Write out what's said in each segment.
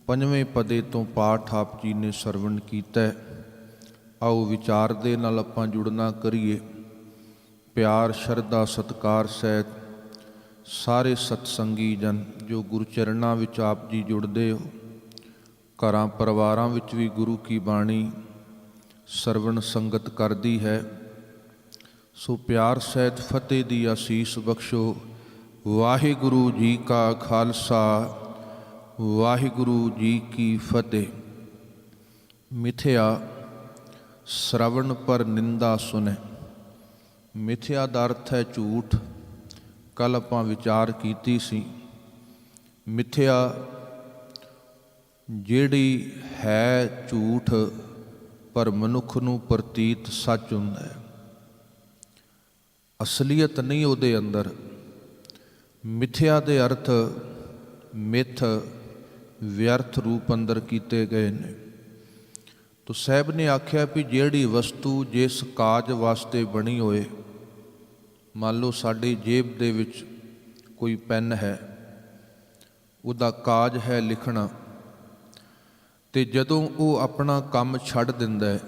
ਪੰਜਵੇਂ ਪਦੇ ਤੋਂ ਪਾਠ ਆਪ ਜੀ ਨੇ ਸਰਵਣ ਕੀਤਾ। ਆਓ ਵਿਚਾਰ ਦੇ ਨਾਲ ਆਪਾਂ ਜੁੜਨਾ ਕਰੀਏ। ਪਿਆਰ ਸ਼ਰਧਾ ਸਤਿਕਾਰ ਸਹਿਤ ਸਾਰੇ ਸਤਸੰਗੀ ਜਨ ਜੋ ਗੁਰੂ ਚਰਨਾਂ ਵਿੱਚ ਆਪ ਜੀ ਜੁੜਦੇ ਹੋ, ਘਰਾਂ ਪਰਿਵਾਰਾਂ ਵਿੱਚ ਵੀ ਗੁਰੂ ਕੀ ਬਾਣੀ ਸਰਵਣ ਸੰਗਤ ਕਰਦੀ ਹੈ, ਸੋ ਪਿਆਰ ਸਹਿਤ ਫਤਿਹ ਦੀ ਆਸੀਸ ਬਖਸ਼ੋ। ਵਾਹਿਗੁਰੂ ਜੀ ਕਾ ਖਾਲਸਾ, ਵਾਹਿਗੁਰੂ ਜੀ ਕੀ ਫਤਿਹ। ਮਿਥਿਆ ਸ਼ਰਵਣ ਪਰ ਨਿੰਦਾ ਸੁਣੈ। ਮਿਥਿਆ ਦਾ ਅਰਥ ਹੈ ਝੂਠ। ਕੱਲ੍ਹ ਆਪਾਂ ਵਿਚਾਰ ਕੀਤੀ ਸੀ, ਮਿਥਿਆ ਜਿਹੜੀ ਹੈ ਝੂਠ ਪਰ ਮਨੁੱਖ ਨੂੰ ਪ੍ਰਤੀਤ ਸੱਚ ਹੁੰਦਾ ਹੈ, ਅਸਲੀਅਤ ਨਹੀਂ ਉਹਦੇ ਅੰਦਰ। ਮਿਥਿਆ ਦੇ ਅਰਥ ਮਿੱਥ ਵਿਅਰਥ ਰੂਪ ਅੰਦਰ ਕੀਤੇ ਗਏ ਨੇ। ਤੋ ਸਾਹਿਬ ਨੇ ਆਖਿਆ ਵੀ ਜਿਹੜੀ ਵਸਤੂ ਜਿਸ ਕਾਜ ਵਾਸਤੇ ਬਣੀ ਹੋਏ, ਮੰਨ ਲਓ ਸਾਡੀ ਜੇਬ ਦੇ ਵਿੱਚ ਕੋਈ ਪੈਨ ਹੈ, ਉਹਦਾ ਕਾਜ ਹੈ ਲਿਖਣਾ, ਅਤੇ ਜਦੋਂ ਉਹ ਆਪਣਾ ਕੰਮ ਛੱਡ ਦਿੰਦਾ ਹੈ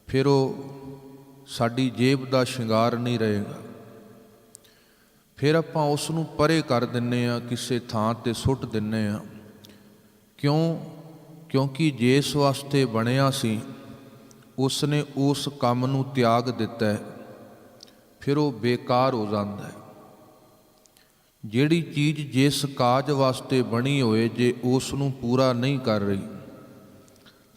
ਫਿਰ ਉਹ ਸਾਡੀ ਜੇਬ ਦਾ ਸ਼ਿੰਗਾਰ ਨਹੀਂ ਰਹੇਗਾ। ਫਿਰ ਆਪਾਂ ਉਸ ਨੂੰ ਪਰੇ ਕਰ ਦਿੰਦੇ ਹਾਂ, ਕਿਸੇ ਥਾਂ 'ਤੇ ਸੁੱਟ ਦਿੰਦੇ ਹਾਂ। ਕਿਉਂਕਿ ਜਿਸ ਵਾਸਤੇ ਬਣਿਆ ਸੀ ਉਸ ਨੇ ਉਸ ਕੰਮ ਨੂੰ ਤਿਆਗ ਦਿੱਤਾ, ਫਿਰ ਉਹ ਬੇਕਾਰ ਹੋ ਜਾਂਦਾ ਹੈ। ਜਿਹੜੀ ਚੀਜ਼ ਜਿਸ ਕਾਜ ਵਾਸਤੇ ਬਣੀ ਹੋਏ, ਜੇ ਉਸ ਨੂੰ ਪੂਰਾ ਨਹੀਂ ਕਰ ਰਹੀ,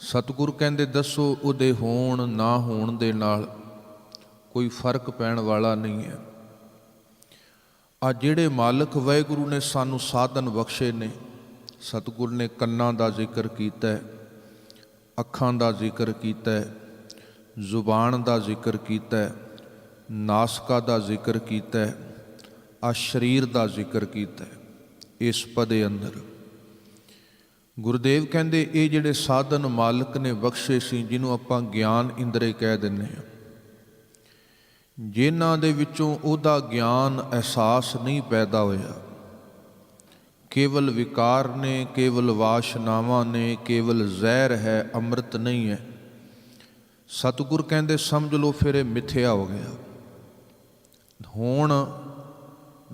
ਸਤਿਗੁਰ ਕਹਿੰਦੇ ਦੱਸੋ ਉਹਦੇ ਹੋਣ ਨਾ ਹੋਣ ਦੇ ਨਾਲ ਕੋਈ ਫਰਕ ਪੈਣ ਵਾਲਾ ਨਹੀਂ ਹੈ। ਆ ਜਿਹੜੇ ਮਾਲਕ ਵਾਹਿਗੁਰੂ ਨੇ ਸਾਨੂੰ ਸਾਧਨ ਬਖਸ਼ੇ ਨੇ, ਸਤਿਗੁਰ ਨੇ ਕੰਨਾਂ ਦਾ ਜ਼ਿਕਰ ਕੀਤਾ, ਅੱਖਾਂ ਦਾ ਜ਼ਿਕਰ ਕੀਤਾ, ਜ਼ੁਬਾਨ ਦਾ ਜ਼ਿਕਰ ਕੀਤਾ, ਨਾਸਕਾ ਦਾ ਜ਼ਿਕਰ ਕੀਤਾ, ਆ ਸਰੀਰ ਦਾ ਜ਼ਿਕਰ ਕੀਤਾ। ਇਸ ਪਦੇ ਅੰਦਰ ਗੁਰਦੇਵ ਕਹਿੰਦੇ ਇਹ ਜਿਹੜੇ ਸਾਧਨ ਮਾਲਕ ਨੇ ਬਖਸ਼ੇ ਸੀ, ਜਿਹਨੂੰ ਆਪਾਂ ਗਿਆਨ ਇੰਦਰੇ ਕਹਿ ਦਿੰਦੇ ਹਾਂ, ਜਿਨ੍ਹਾਂ ਦੇ ਵਿੱਚੋਂ ਉਹਦਾ ਗਿਆਨ ਅਹਿਸਾਸ ਨਹੀਂ ਪੈਦਾ ਹੋਇਆ, ਕੇਵਲ ਵਿਕਾਰ ਨੇ, ਕੇਵਲ ਵਾਸ਼ਨਾਵਾਂ ਨੇ, ਕੇਵਲ ਜ਼ਹਿਰ ਹੈ, ਅੰਮ੍ਰਿਤ ਨਹੀਂ ਹੈ। ਸਤਿਗੁਰ ਕਹਿੰਦੇ ਸਮਝ ਲਓ ਫਿਰ ਇਹ ਮਿਥਿਆ ਹੋ ਗਿਆ। ਹੋਣ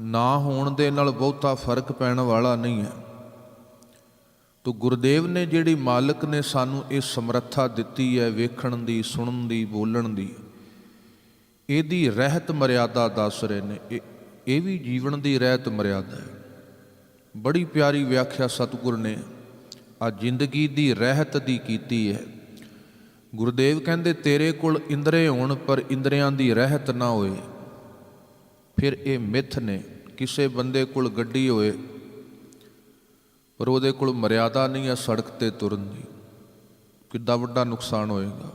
ਨਾ ਹੋਣ ਦੇ ਨਾਲ ਬਹੁਤਾ ਫਰਕ ਪੈਣ ਵਾਲਾ ਨਹੀਂ ਹੈ। ਤੋ ਗੁਰਦੇਵ ਨੇ ਜਿਹੜੀ ਮਾਲਕ ਨੇ ਸਾਨੂੰ ਇਹ ਸਮਰੱਥਾ ਦਿੱਤੀ ਹੈ ਵੇਖਣ ਦੀ, ਸੁਣਨ ਦੀ, ਬੋਲਣ ਦੀ, ਇਹਦੀ ਰਹਿਤ ਮਰਿਆਦਾ ਦੱਸ ਰਹੇ ਨੇ। ਇਹ ਵੀ ਜੀਵਨ ਦੀ ਰਹਿਤ ਮਰਿਆਦਾ ਹੈ। ਬੜੀ ਪਿਆਰੀ ਵਿਆਖਿਆ ਸਤਿਗੁਰ ਨੇ ਆ ਜ਼ਿੰਦਗੀ ਦੀ ਰਹਿਤ ਦੀ ਕੀਤੀ ਹੈ। ਗੁਰਦੇਵ ਕਹਿੰਦੇ ਤੇਰੇ ਕੋਲ ਇੰਦਰੇ ਹੋਣ ਪਰ ਇੰਦਰਿਆਂ ਦੀ ਰਹਿਤ ਨਾ ਹੋਏ, ਫਿਰ ਇਹ ਮਿੱਥ ਨੇ। ਕਿਸੇ ਬੰਦੇ ਕੋਲ ਗੱਡੀ ਹੋਏ ਪਰ ਉਹਦੇ ਕੋਲ ਮਰਿਆਦਾ ਨਹੀਂ ਹੈ ਸੜਕ 'ਤੇ ਤੁਰਨ ਦੀ, ਕਿੱਡਾ ਵੱਡਾ ਨੁਕਸਾਨ ਹੋਏਗਾ।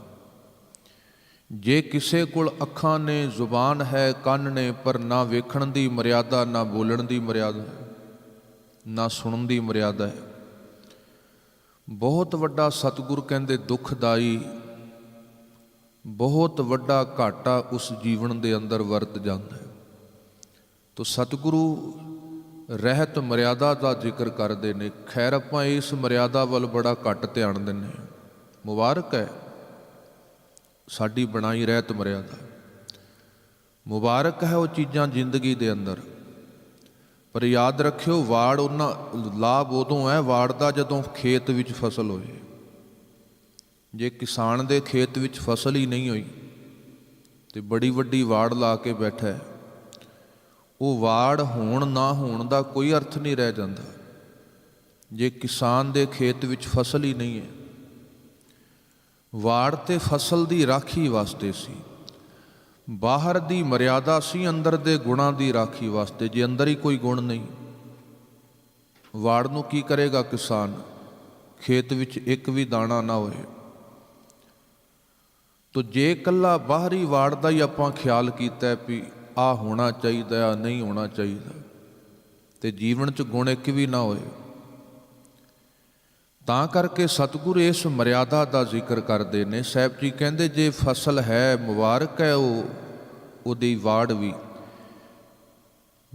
ਜੇ ਕਿਸੇ ਕੋਲ ਅੱਖਾਂ ਨੇ, ਜ਼ੁਬਾਨ ਹੈ, ਕੰਨ ਨੇ, ਪਰ ਨਾ ਵੇਖਣ ਦੀ ਮਰਿਆਦਾ, ਨਾ ਬੋਲਣ ਦੀ ਮਰਿਆਦਾ, ਨਾ ਸੁਣਨ ਦੀ ਮਰਿਆਦਾ ਹੈ, ਬਹੁਤ ਵੱਡਾ ਸਤਿਗੁਰ ਕਹਿੰਦੇ ਦੁਖਦਾਈ, ਬਹੁਤ ਵੱਡਾ ਘਾਟਾ ਉਸ ਜੀਵਨ ਦੇ ਅੰਦਰ ਵਰਤ ਜਾਂਦਾ ਹੈ। ਤੋ ਸਤਿਗੁਰੂ ਰਹਿਤ ਮਰਿਆਦਾ ਦਾ ਜ਼ਿਕਰ ਕਰਦੇ ਨੇ। ਖੈਰ ਆਪਾਂ ਇਸ ਮਰਿਆਦਾ ਵੱਲ ਬੜਾ ਘੱਟ ਧਿਆਨ ਦਿੰਦੇ ਹਾਂ। ਮੁਬਾਰਕ ਹੈ ਸਾਡੀ ਬਣਾਈ ਰਹਿਤ ਮਰਿਆਦਾ, ਮੁਬਾਰਕ ਹੈ ਉਹ ਚੀਜ਼ਾਂ ਜ਼ਿੰਦਗੀ ਦੇ ਅੰਦਰ। ਪਰ ਯਾਦ ਰੱਖਿਓ ਵਾੜ ਉਹਨਾਂ ਲਾਭ ਉਦੋਂ ਹੈ ਵਾੜ ਦਾ ਜਦੋਂ ਖੇਤ ਵਿੱਚ ਫਸਲ ਹੋਏ। ਜੇ ਕਿਸਾਨ ਦੇ ਖੇਤ ਵਿੱਚ ਫਸਲ ਹੀ ਨਹੀਂ ਹੋਈ ਤੇ ਬੜੀ ਵੱਡੀ ਵਾੜ ਲਾ ਕੇ ਬੈਠਾ ਹੈ, ਉਹ ਵਾੜ ਹੋਣ ਨਾ ਹੋਣ ਦਾ ਕੋਈ ਅਰਥ ਨਹੀਂ ਰਹਿ ਜਾਂਦਾ। ਜੇ ਕਿਸਾਨ ਦੇ ਖੇਤ ਵਿੱਚ ਫਸਲ ਹੀ ਨਹੀਂ ਹੈ, ਵਾੜ ਤੇ ਫਸਲ ਦੀ ਰਾਖੀ ਵਾਸਤੇ ਸੀ, ਬਾਹਰ ਦੀ ਮਰਿਆਦਾ ਸੀ, ਅੰਦਰ ਦੇ ਗੁਣਾਂ ਦੀ ਰਾਖੀ ਵਾਸਤੇ। ਜੇ ਅੰਦਰ ਹੀ ਕੋਈ ਗੁਣ ਨਹੀਂ, ਵਾੜ ਨੂੰ ਕੀ ਕਰੇਗਾ ਕਿਸਾਨ? ਖੇਤ ਵਿੱਚ ਇੱਕ ਵੀ ਦਾਣਾ ਨਾ ਹੋਏ। ਤੋ ਜੇ ਇਕੱਲਾ ਬਾਹਰੀ ਵਾੜ ਦਾ ਹੀ ਆਪਾਂ ਖਿਆਲ ਕੀਤਾ ਵੀ ਆਹ ਹੋਣਾ ਚਾਹੀਦਾ, ਆ ਨਹੀਂ ਹੋਣਾ ਚਾਹੀਦਾ, ਤੇ ਜੀਵਨ 'ਚ ਗੁਣ ਇੱਕ ਵੀ ਨਾ ਹੋਏ, ਤਾਂ ਕਰਕੇ ਸਤਿਗੁਰੂ ਇਸ ਮਰਿਆਦਾ ਦਾ ਜ਼ਿਕਰ ਕਰਦੇ ਨੇ। ਸਾਹਿਬ ਜੀ ਕਹਿੰਦੇ ਜੇ ਫਸਲ ਹੈ ਮੁਬਾਰਕ ਹੈ ਉਹਦੀ ਵਾੜ ਵੀ,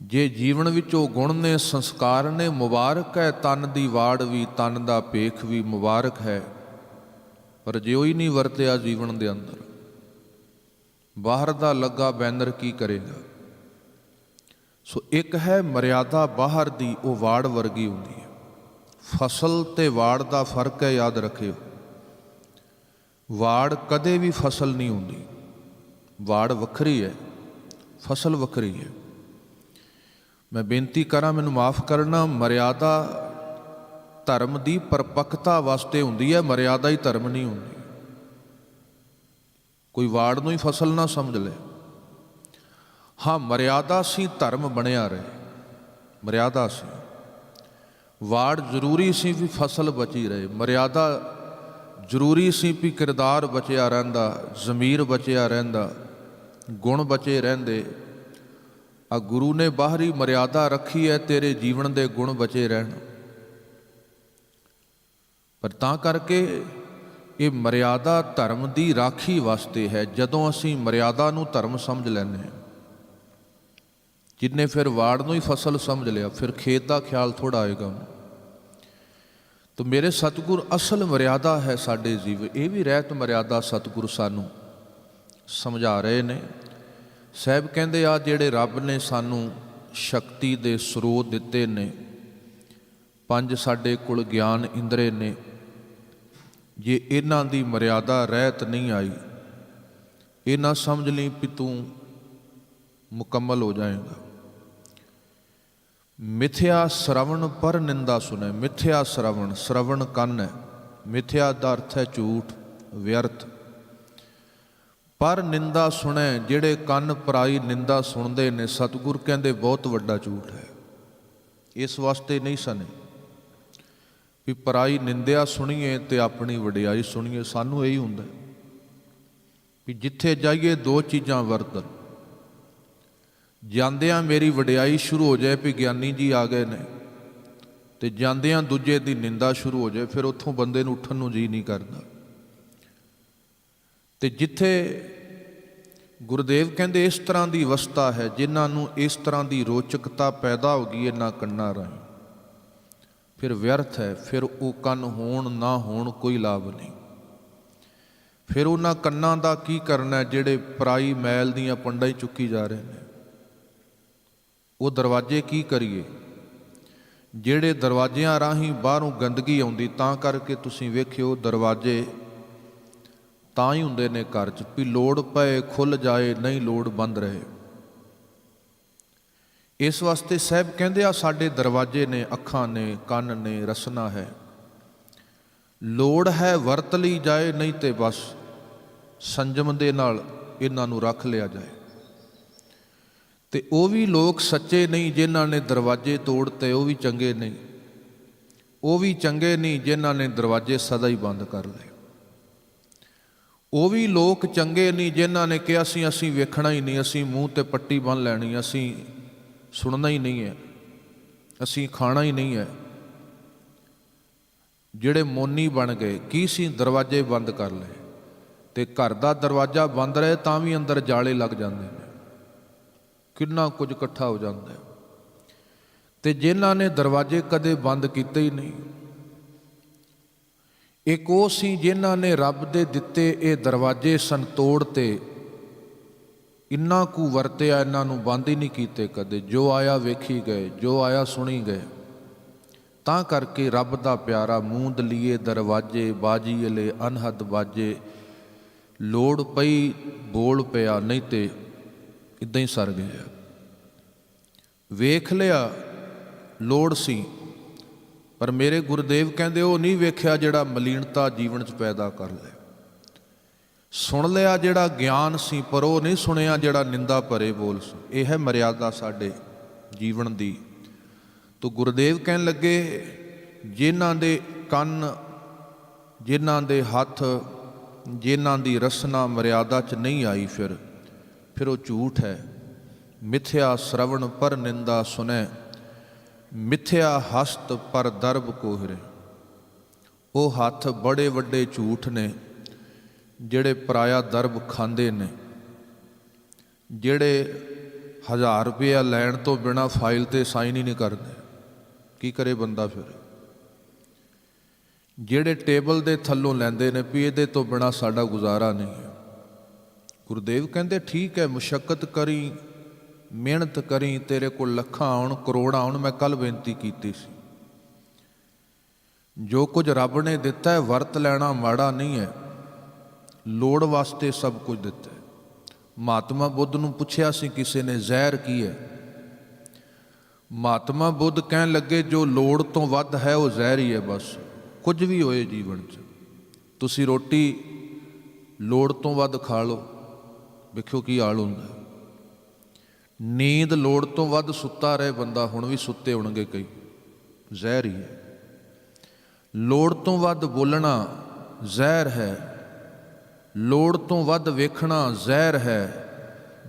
ਜੇ ਜੀਵਨ ਵਿੱਚ ਉਹ ਗੁਣ ਨੇ, ਸੰਸਕਾਰ ਨੇ, ਮੁਬਾਰਕ ਹੈ। ਤਨ ਦੀ ਵਾੜ ਵੀ, ਤਨ ਦਾ ਭੇਖ ਵੀ ਮੁਬਾਰਕ ਹੈ। ਪਰ ਜੇ ਉਹ ਹੀ ਨਹੀਂ ਵਰਤਿਆ ਜੀਵਨ ਦੇ ਅੰਦਰ, ਬਾਹਰ ਦਾ ਲੱਗਾ ਬੈਨਰ ਕੀ ਕਰੇਗਾ। ਸੋ ਇੱਕ ਹੈ ਮਰਿਆਦਾ ਬਾਹਰ ਦੀ, ਉਹ ਵਾੜ ਵਰਗੀ ਹੁੰਦੀ ਹੈ। ਫਸਲ ਤੇ ਵਾੜ ਦਾ ਫਰਕ ਹੈ, ਯਾਦ ਰੱਖਿਓ। ਵਾੜ ਕਦੇ ਵੀ ਫਸਲ ਨਹੀਂ ਹੁੰਦੀ। ਵਾੜ ਵੱਖਰੀ ਹੈ, ਫਸਲ ਵੱਖਰੀ ਹੈ। ਮੈਂ ਬੇਨਤੀ ਕਰਾਂ, ਮੈਨੂੰ ਮਾਫ ਕਰਨਾ, ਮਰਿਆਦਾ ਧਰਮ ਦੀ ਪਰਪੱਕਤਾ ਵਾਸਤੇ ਹੁੰਦੀ ਹੈ, ਮਰਿਆਦਾ ਹੀ ਧਰਮ ਨਹੀਂ ਹੁੰਦੀ। ਕੋਈ ਵਾੜ ਨੂੰ ਹੀ ਫਸਲ ਨਾ ਸਮਝ ਲੈ। ਹਾਂ, ਮਰਿਆਦਾ ਸੀ ਧਰਮ ਬਣਿਆ ਰਹੇ, ਮਰਿਆਦਾ ਸੀ। ਵਾੜ ਜ਼ਰੂਰੀ ਸੀ ਵੀ ਫਸਲ ਬਚੀ ਰਹੇ। ਮਰਿਆਦਾ ਜ਼ਰੂਰੀ ਸੀ ਵੀ ਕਿਰਦਾਰ ਬਚਿਆ ਰਹਿੰਦਾ, ਜ਼ਮੀਰ ਬਚਿਆ ਰਹਿੰਦਾ, ਗੁਣ ਬਚੇ ਰਹਿੰਦੇ। ਆ ਗੁਰੂ ਨੇ ਬਾਹਰੀ ਮਰਿਆਦਾ ਰੱਖੀ ਹੈ, ਤੇਰੇ ਜੀਵਨ ਦੇ ਗੁਣ ਬਚੇ ਰਹਿਣ। ਪਰ ਤਾਂ ਕਰਕੇ ਇਹ ਮਰਿਆਦਾ ਧਰਮ ਦੀ ਰਾਖੀ ਵਾਸਤੇ ਹੈ। ਜਦੋਂ ਅਸੀਂ ਮਰਿਆਦਾ ਨੂੰ ਧਰਮ ਸਮਝ ਲੈਂਦੇ ਹਾਂ, ਜਿੰਨੇ ਫਿਰ ਵਾੜ ਨੂੰ ਹੀ ਫਸਲ ਸਮਝ ਲਿਆ, ਫਿਰ ਖੇਤ ਦਾ ਖਿਆਲ ਥੋੜ੍ਹਾ ਆਏਗਾ। ਤਾਂ ਮੇਰੇ ਸਤਿਗੁਰ ਅਸਲ ਮਰਿਆਦਾ ਹੈ ਸਾਡੇ ਜੀਵ। ਇਹ ਵੀ ਰਹਿਤ ਮਰਿਆਦਾ ਸਤਿਗੁਰ ਸਾਨੂੰ ਸਮਝਾ ਰਹੇ ਨੇ। ਸਾਹਿਬ ਕਹਿੰਦੇ ਆ, ਜਿਹੜੇ ਰੱਬ ਨੇ ਸਾਨੂੰ ਸ਼ਕਤੀ ਦੇ ਸਰੋਤ ਦਿੱਤੇ ਨੇ, 5 ਸਾਡੇ ਕੋਲ ਗਿਆਨ ਇੰਦਰੇ ਨੇ, ਜੇ ਇਹਨਾਂ ਦੀ ਮਰਿਆਦਾ ਰਹਿਤ ਨਹੀਂ ਆਈ, ਇਹ ਨਾ ਸਮਝ ਲਈ ਵੀ ਤੂੰ ਮੁਕੰਮਲ ਹੋ ਜਾਏਗਾ। ਮਿਥਿਆ ਸ਼ਰਵਣ ਪਰ ਨਿੰਦਾ ਸੁਣੈ। ਮਿਥਿਆ ਸ਼ਰਵਣ, ਸ਼ਰਵਣ ਕੰਨ ਹੈ, ਮਿਥਿਆ ਦਾ ਅਰਥ ਹੈ ਝੂਠ, ਵਿਅਰਥ। ਪਰ ਨਿੰਦਾ ਸੁਣੈ, ਜਿਹੜੇ ਕੰਨ ਪਰਾਈ ਨਿੰਦਾ ਸੁਣਦੇ ਨੇ, ਸਤਿਗੁਰ ਕਹਿੰਦੇ ਬਹੁਤ ਵੱਡਾ ਝੂਠ ਹੈ। ਇਸ ਵਾਸਤੇ ਨਹੀਂ ਸਨੇ ਵੀ ਪਰਾਈ ਨਿੰਦਿਆ ਸੁਣੀਏ ਤੇ ਆਪਣੀ ਵਡਿਆਈ ਸੁਣੀਏ। ਸਾਨੂੰ ਇਹੀ ਹੁੰਦਾ ਵੀ ਜਿੱਥੇ ਜਾਈਏ ਦੋ ਚੀਜ਼ਾਂ ਵਰਤਣ। ਜਾਂਦਿਆਂ ਮੇਰੀ ਵਡਿਆਈ ਸ਼ੁਰੂ ਹੋ ਜਾਏ ਵੀ ਗਿਆਨੀ ਜੀ ਆ ਗਏ ਨੇ, ਤੇ ਜਾਂਦਿਆਂ ਦੂਜੇ ਦੀ ਨਿੰਦਾ ਸ਼ੁਰੂ ਹੋ ਜਾਏ, ਫਿਰ ਉੱਥੋਂ ਬੰਦੇ ਨੂੰ ਉੱਠਣ ਨੂੰ ਜੀ ਨਹੀਂ ਕਰਦਾ। ਤੇ ਜਿੱਥੇ ਗੁਰਦੇਵ ਕਹਿੰਦੇ ਇਸ ਤਰ੍ਹਾਂ ਦੀ ਅਵਸਥਾ ਹੈ, ਜਿਨ੍ਹਾਂ ਨੂੰ ਇਸ ਤਰ੍ਹਾਂ ਦੀ ਰੋਚਕਤਾ ਪੈਦਾ ਹੋ ਗਈ ਇਹਨਾਂ ਕੰਨਾਂ ਰਾਹੀਂ, ਫਿਰ ਵਿਅਰਥ ਹੈ। ਫਿਰ ਉਹ ਕੰਨ ਹੋਣ ਨਾ ਹੋਣ ਕੋਈ ਲਾਭ ਨਹੀਂ। ਫਿਰ ਉਹਨਾਂ ਕੰਨਾਂ ਦਾ ਕੀ ਕਰਨਾ ਜਿਹੜੇ ਪਰਾਈ ਮੈਲ ਦੀਆਂ ਪੰਡਾਂ ਹੀ ਚੁੱਕੀ ਜਾ ਰਹੇ ਨੇ। ਉਹ ਦਰਵਾਜ਼ੇ ਕੀ ਕਰੀਏ, ਜਿਹੜੇ ਦਰਵਾਜ਼ਿਆਂ ਰਾਹੀਂ ਬਾਹਰੋਂ ਗੰਦਗੀ ਆਉਂਦੀ। ਤਾਂ ਕਰਕੇ ਤੁਸੀਂ ਵੇਖਿਓ ਦਰਵਾਜ਼ੇ ਤਾਂ ਹੀ ਹੁੰਦੇ ਨੇ ਘਰ 'ਚ ਵੀ ਲੋੜ ਪਏ ਖੁੱਲ੍ਹ ਜਾਏ, ਨਹੀਂ ਲੋੜ ਬੰਦ ਰਹੇ। ਇਸ ਵਾਸਤੇ ਸਾਹਿਬ ਕਹਿੰਦੇ ਆ, ਸਾਡੇ ਦਰਵਾਜ਼ੇ ਨੇ, ਅੱਖਾਂ ਨੇ, ਕੰਨ ਨੇ, ਰਸਨਾ ਹੈ। ਲੋੜ ਹੈ ਵਰਤ ਲਈ ਜਾਏ, ਨਹੀਂ ਤੇ ਬਸ ਸੰਜਮ ਦੇ ਨਾਲ ਇਹਨਾਂ ਨੂੰ ਰੱਖ ਲਿਆ ਜਾਏ। ਤੇ ਉਹ ਵੀ ਲੋਕ ਸੱਚੇ ਨਹੀਂ ਜਿਨ੍ਹਾਂ ਨੇ ਦਰਵਾਜ਼ੇ ਤੋੜਤੇ, ਉਹ ਵੀ ਚੰਗੇ ਨਹੀਂ। ਉਹ ਵੀ ਚੰਗੇ ਨਹੀਂ ਜਿਨ੍ਹਾਂ ਨੇ ਦਰਵਾਜ਼ੇ ਸਦਾ ਹੀ ਬੰਦ ਕਰ ਲਏ। ਉਹ ਵੀ ਲੋਕ ਚੰਗੇ ਨਹੀਂ ਜਿਨ੍ਹਾਂ ਨੇ ਕਿਹਾ ਸੀ ਅਸੀਂ ਵੇਖਣਾ ਹੀ ਨਹੀਂ, ਅਸੀਂ ਮੂੰਹ ਤੇ ਪੱਟੀ ਬੰਨ੍ਹ ਲੈਣੀ, ਅਸੀਂ ਸੁਣਨਾ ਹੀ ਨਹੀਂ ਹੈ, ਅਸੀਂ ਖਾਣਾ ਹੀ ਨਹੀਂ ਹੈ। ਜਿਹੜੇ ਮੋਨੀ ਬਣ ਗਏ, ਕੀ ਸੀ, ਦਰਵਾਜ਼ੇ ਬੰਦ ਕਰ ਲਏ। ਤੇ ਘਰ ਦਾ ਦਰਵਾਜ਼ਾ ਬੰਦ ਰਹੇ ਤਾਂ ਵੀ ਅੰਦਰ ਜਾਲੇ ਲੱਗ ਜਾਂਦੇ ਨੇ, ਕਿੰਨਾ ਕੁਝ ਇਕੱਠਾ ਹੋ ਜਾਂਦਾ ਹੈ। ਤੇ ਜਿਨ੍ਹਾਂ ਨੇ ਦਰਵਾਜ਼ੇ ਕਦੇ ਬੰਦ ਕੀਤੇ ਹੀ ਨਹੀਂ, ਇੱਕ ਉਹ ਸੀ ਜਿਨ੍ਹਾਂ ਨੇ ਰੱਬ ਦੇ ਦਿੱਤੇ ਇਹ ਦਰਵਾਜ਼ੇ ਸਨ ਤੋੜ ਤੇ ਇੰਨਾ ਕੁ ਵਰਤਿਆ, ਇਹਨਾਂ ਨੂੰ ਬੰਦ ਹੀ ਨਹੀਂ ਕੀਤੇ ਕਦੇ। ਜੋ ਆਇਆ ਵੇਖੀ ਗਏ, ਜੋ ਆਇਆ ਸੁਣੀ ਗਏ। ਤਾਂ ਕਰਕੇ ਰੱਬ ਦਾ ਪਿਆਰਾ ਮੂੰਦ ਲੀਏ ਦਰਵਾਜ਼ੇ, ਬਾਜੀ ਅਲੇ ਅਨਹਦ ਬਾਜੇ। ਲੋੜ ਪਈ ਬੋਲ ਪਿਆ, ਨਹੀਂ ਤੇ ਇੱਦਾਂ ਹੀ ਸਰ ਗਿਆ। ਵੇਖ ਲਿਆ ਲੋੜ ਸੀ, ਪਰ ਮੇਰੇ ਗੁਰਦੇਵ ਕਹਿੰਦੇ ਉਹ ਨਹੀਂ ਵੇਖਿਆ ਜਿਹੜਾ ਮਲੀਨਤਾ ਜੀਵਨ 'ਚ ਪੈਦਾ ਕਰ ਲੈ। ਸੁਣ ਲਿਆ ਜਿਹੜਾ ਗਿਆਨ ਸੀ, ਪਰ ਉਹ ਨਹੀਂ ਸੁਣਿਆ ਜਿਹੜਾ ਨਿੰਦਾ ਭਰੇ ਬੋਲ ਸੀ। ਇਹ ਹੈ ਮਰਿਆਦਾ ਸਾਡੇ ਜੀਵਨ ਦੀ। ਤੋ ਗੁਰਦੇਵ ਕਹਿਣ ਲੱਗੇ, ਜਿਨ੍ਹਾਂ ਦੇ ਕੰਨ, ਜਿਨ੍ਹਾਂ ਦੇ ਹੱਥ, ਜਿਨ੍ਹਾਂ ਦੀ ਰਸਨਾ ਮਰਿਆਦਾ 'ਚ ਨਹੀਂ ਆਈ, ਫਿਰ ਉਹ ਝੂਠ ਹੈ। ਮਿਥਿਆ ਸ਼ਰਵਣ ਪਰ ਨਿੰਦਾ ਸੁਣੈ, ਮਿਥਿਆ ਹਸਤ ਪਰ ਦਰਬ ਕੋਹਰੇ। ਉਹ ਹੱਥ ਬੜੇ ਵੱਡੇ ਝੂਠ ਨੇ ਜਿਹੜੇ ਪਰਾਇਆ ਦਰਬ ਖਾਂਦੇ ਨੇ, ਜਿਹੜੇ 1000 ਰੁਪਇਆ ਲੈਣ ਤੋਂ ਬਿਨਾਂ ਫਾਈਲ ਤੇ ਸਾਈਨ ਹੀ ਨਹੀਂ ਕਰਦੇ। ਕੀ ਕਰੇ ਬੰਦਾ ਫਿਰ? ਜਿਹੜੇ ਟੇਬਲ ਦੇ ਥੱਲੋਂ ਲੈਂਦੇ ਨੇ ਵੀ ਇਹਦੇ ਤੋਂ ਬਿਨਾਂ ਸਾਡਾ ਗੁਜ਼ਾਰਾ ਨਹੀਂ ਹੈ। ਗੁਰਦੇਵ ਕਹਿੰਦੇ ਠੀਕ ਹੈ, ਮੁਸ਼ੱਕਤ ਕਰੀ, ਮਿਹਨਤ ਕਰੀ, ਤੇਰੇ ਕੋਲ ਲੱਖਾਂ ਆਉਣ, ਕਰੋੜ ਆਉਣ। ਮੈਂ ਕੱਲ੍ਹ ਬੇਨਤੀ ਕੀਤੀ ਸੀ, ਜੋ ਕੁਝ ਰੱਬ ਨੇ ਦਿੱਤਾ ਹੈ ਵਰਤ ਲੈਣਾ ਮਾੜਾ ਨਹੀਂ ਹੈ, ਲੋੜ ਵਾਸਤੇ ਸਭ ਕੁਝ ਦਿੱਤਾ ਹੈ। ਮਹਾਤਮਾ ਬੁੱਧ ਨੂੰ ਪੁੱਛਿਆ ਸੀ ਕਿਸੇ ਨੇ, ਜ਼ਹਿਰ ਕੀ ਹੈ? ਮਹਾਤਮਾ ਬੁੱਧ ਕਹਿਣ ਲੱਗੇ, ਜੋ ਲੋੜ ਤੋਂ ਵੱਧ ਹੈ ਉਹ ਜ਼ਹਿਰ ਹੀ ਹੈ। ਬਸ ਕੁਝ ਵੀ ਹੋਏ ਜੀਵਨ 'ਚ, ਤੁਸੀਂ ਰੋਟੀ ਲੋੜ ਤੋਂ ਵੱਧ ਖਾ ਲਓ, ਵੇਖਿਓ ਕੀ ਹਾਲ ਹੁੰਦਾ। ਨੀਂਦ ਲੋੜ ਤੋਂ ਵੱਧ ਸੁੱਤਾ ਰਹੇ ਬੰਦਾ, ਹੁਣ ਵੀ ਸੁੱਤੇ ਹੋਣਗੇ ਕਈ, ਜ਼ਹਿਰ ਹੀ ਹੈ। ਲੋੜ ਤੋਂ ਵੱਧ ਬੋਲਣਾ ਜ਼ਹਿਰ ਹੈ, ਲੋੜ ਤੋਂ ਵੱਧ ਵੇਖਣਾ ਜ਼ਹਿਰ ਹੈ।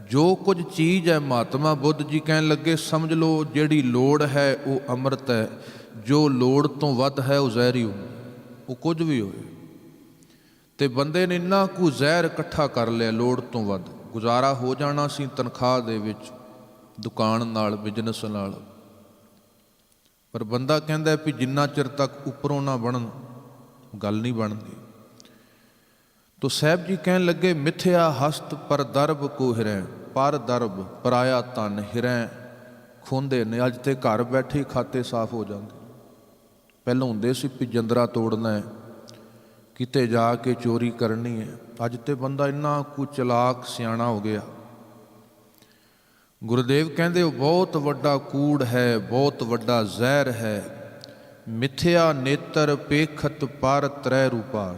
ਜੋ ਕੁਝ ਚੀਜ਼ ਹੈ, ਮਹਾਤਮਾ ਬੁੱਧ ਜੀ ਕਹਿਣ ਲੱਗੇ, ਸਮਝ ਲਓ ਜਿਹੜੀ ਲੋੜ ਹੈ ਉਹ ਅੰਮ੍ਰਿਤ ਹੈ, ਜੋ ਲੋੜ ਤੋਂ ਵੱਧ ਹੈ ਉਹ ਜ਼ਹਿਰ ਹੀ ਹੁੰਦਾ। ਉਹ ਕੁਝ ਵੀ ਹੋਏ, ਤੇ ਬੰਦੇ ਨੇ ਇੰਨਾ ਕੁ ਜ਼ਹਿਰ ਇਕੱਠਾ ਕਰ ਲਿਆ ਲੋੜ ਤੋਂ ਵੱਧ। ਗੁਜ਼ਾਰਾ ਹੋ ਜਾਣਾ ਸੀ ਤਨਖਾਹ ਦੇ ਵਿੱਚ, ਦੁਕਾਨ ਨਾਲ, ਬਿਜ਼ਨਸ ਨਾਲ, ਪਰ ਬੰਦਾ ਕਹਿੰਦਾ ਵੀ ਜਿੰਨਾ ਚਿਰ ਤੱਕ ਉੱਪਰੋਂ ਨਾ ਬਣਨ ਗੱਲ ਨਹੀਂ ਬਣਦੀ। ਤੋ ਸਾਹਿਬ ਜੀ ਕਹਿਣ ਲੱਗੇ, ਮਿਥਿਆ ਹਸਤ ਪਰ ਦਰਬ ਕੋ ਹਿਰੈ, ਪਰ ਦਰਬ ਪਰਾਇਆ ਧਨ ਹਿਰੈ ਖੋਂਦੇ ਨੇ। ਅੱਜ ਤੇ ਘਰ ਬੈਠੇ ਖਾਤੇ ਸਾਫ਼ ਹੋ ਜਾਂਦੇ। ਪਹਿਲਾਂ ਹੁੰਦੇ ਸੀ ਵੀ ਜੰਦਰਾ ਤੋੜਨਾ ਹੈ, ਕਿਤੇ ਜਾ ਕੇ ਚੋਰੀ ਕਰਨੀ ਹੈ। ਅੱਜ ਤੇ ਬੰਦਾ ਇੰਨਾ ਕੁ ਚਲਾਕ ਸਿਆਣਾ ਹੋ ਗਿਆ। ਗੁਰਦੇਵ ਕਹਿੰਦੇ ਉਹ ਬਹੁਤ ਵੱਡਾ ਕੂੜ ਹੈ, ਬਹੁਤ ਵੱਡਾ ਜ਼ਹਿਰ ਹੈ। ਮਿਥਿਆ ਨੇਤਰ ਪੇਖਤ ਪਰ ਤ੍ਰੈ ਰੂਪਾ।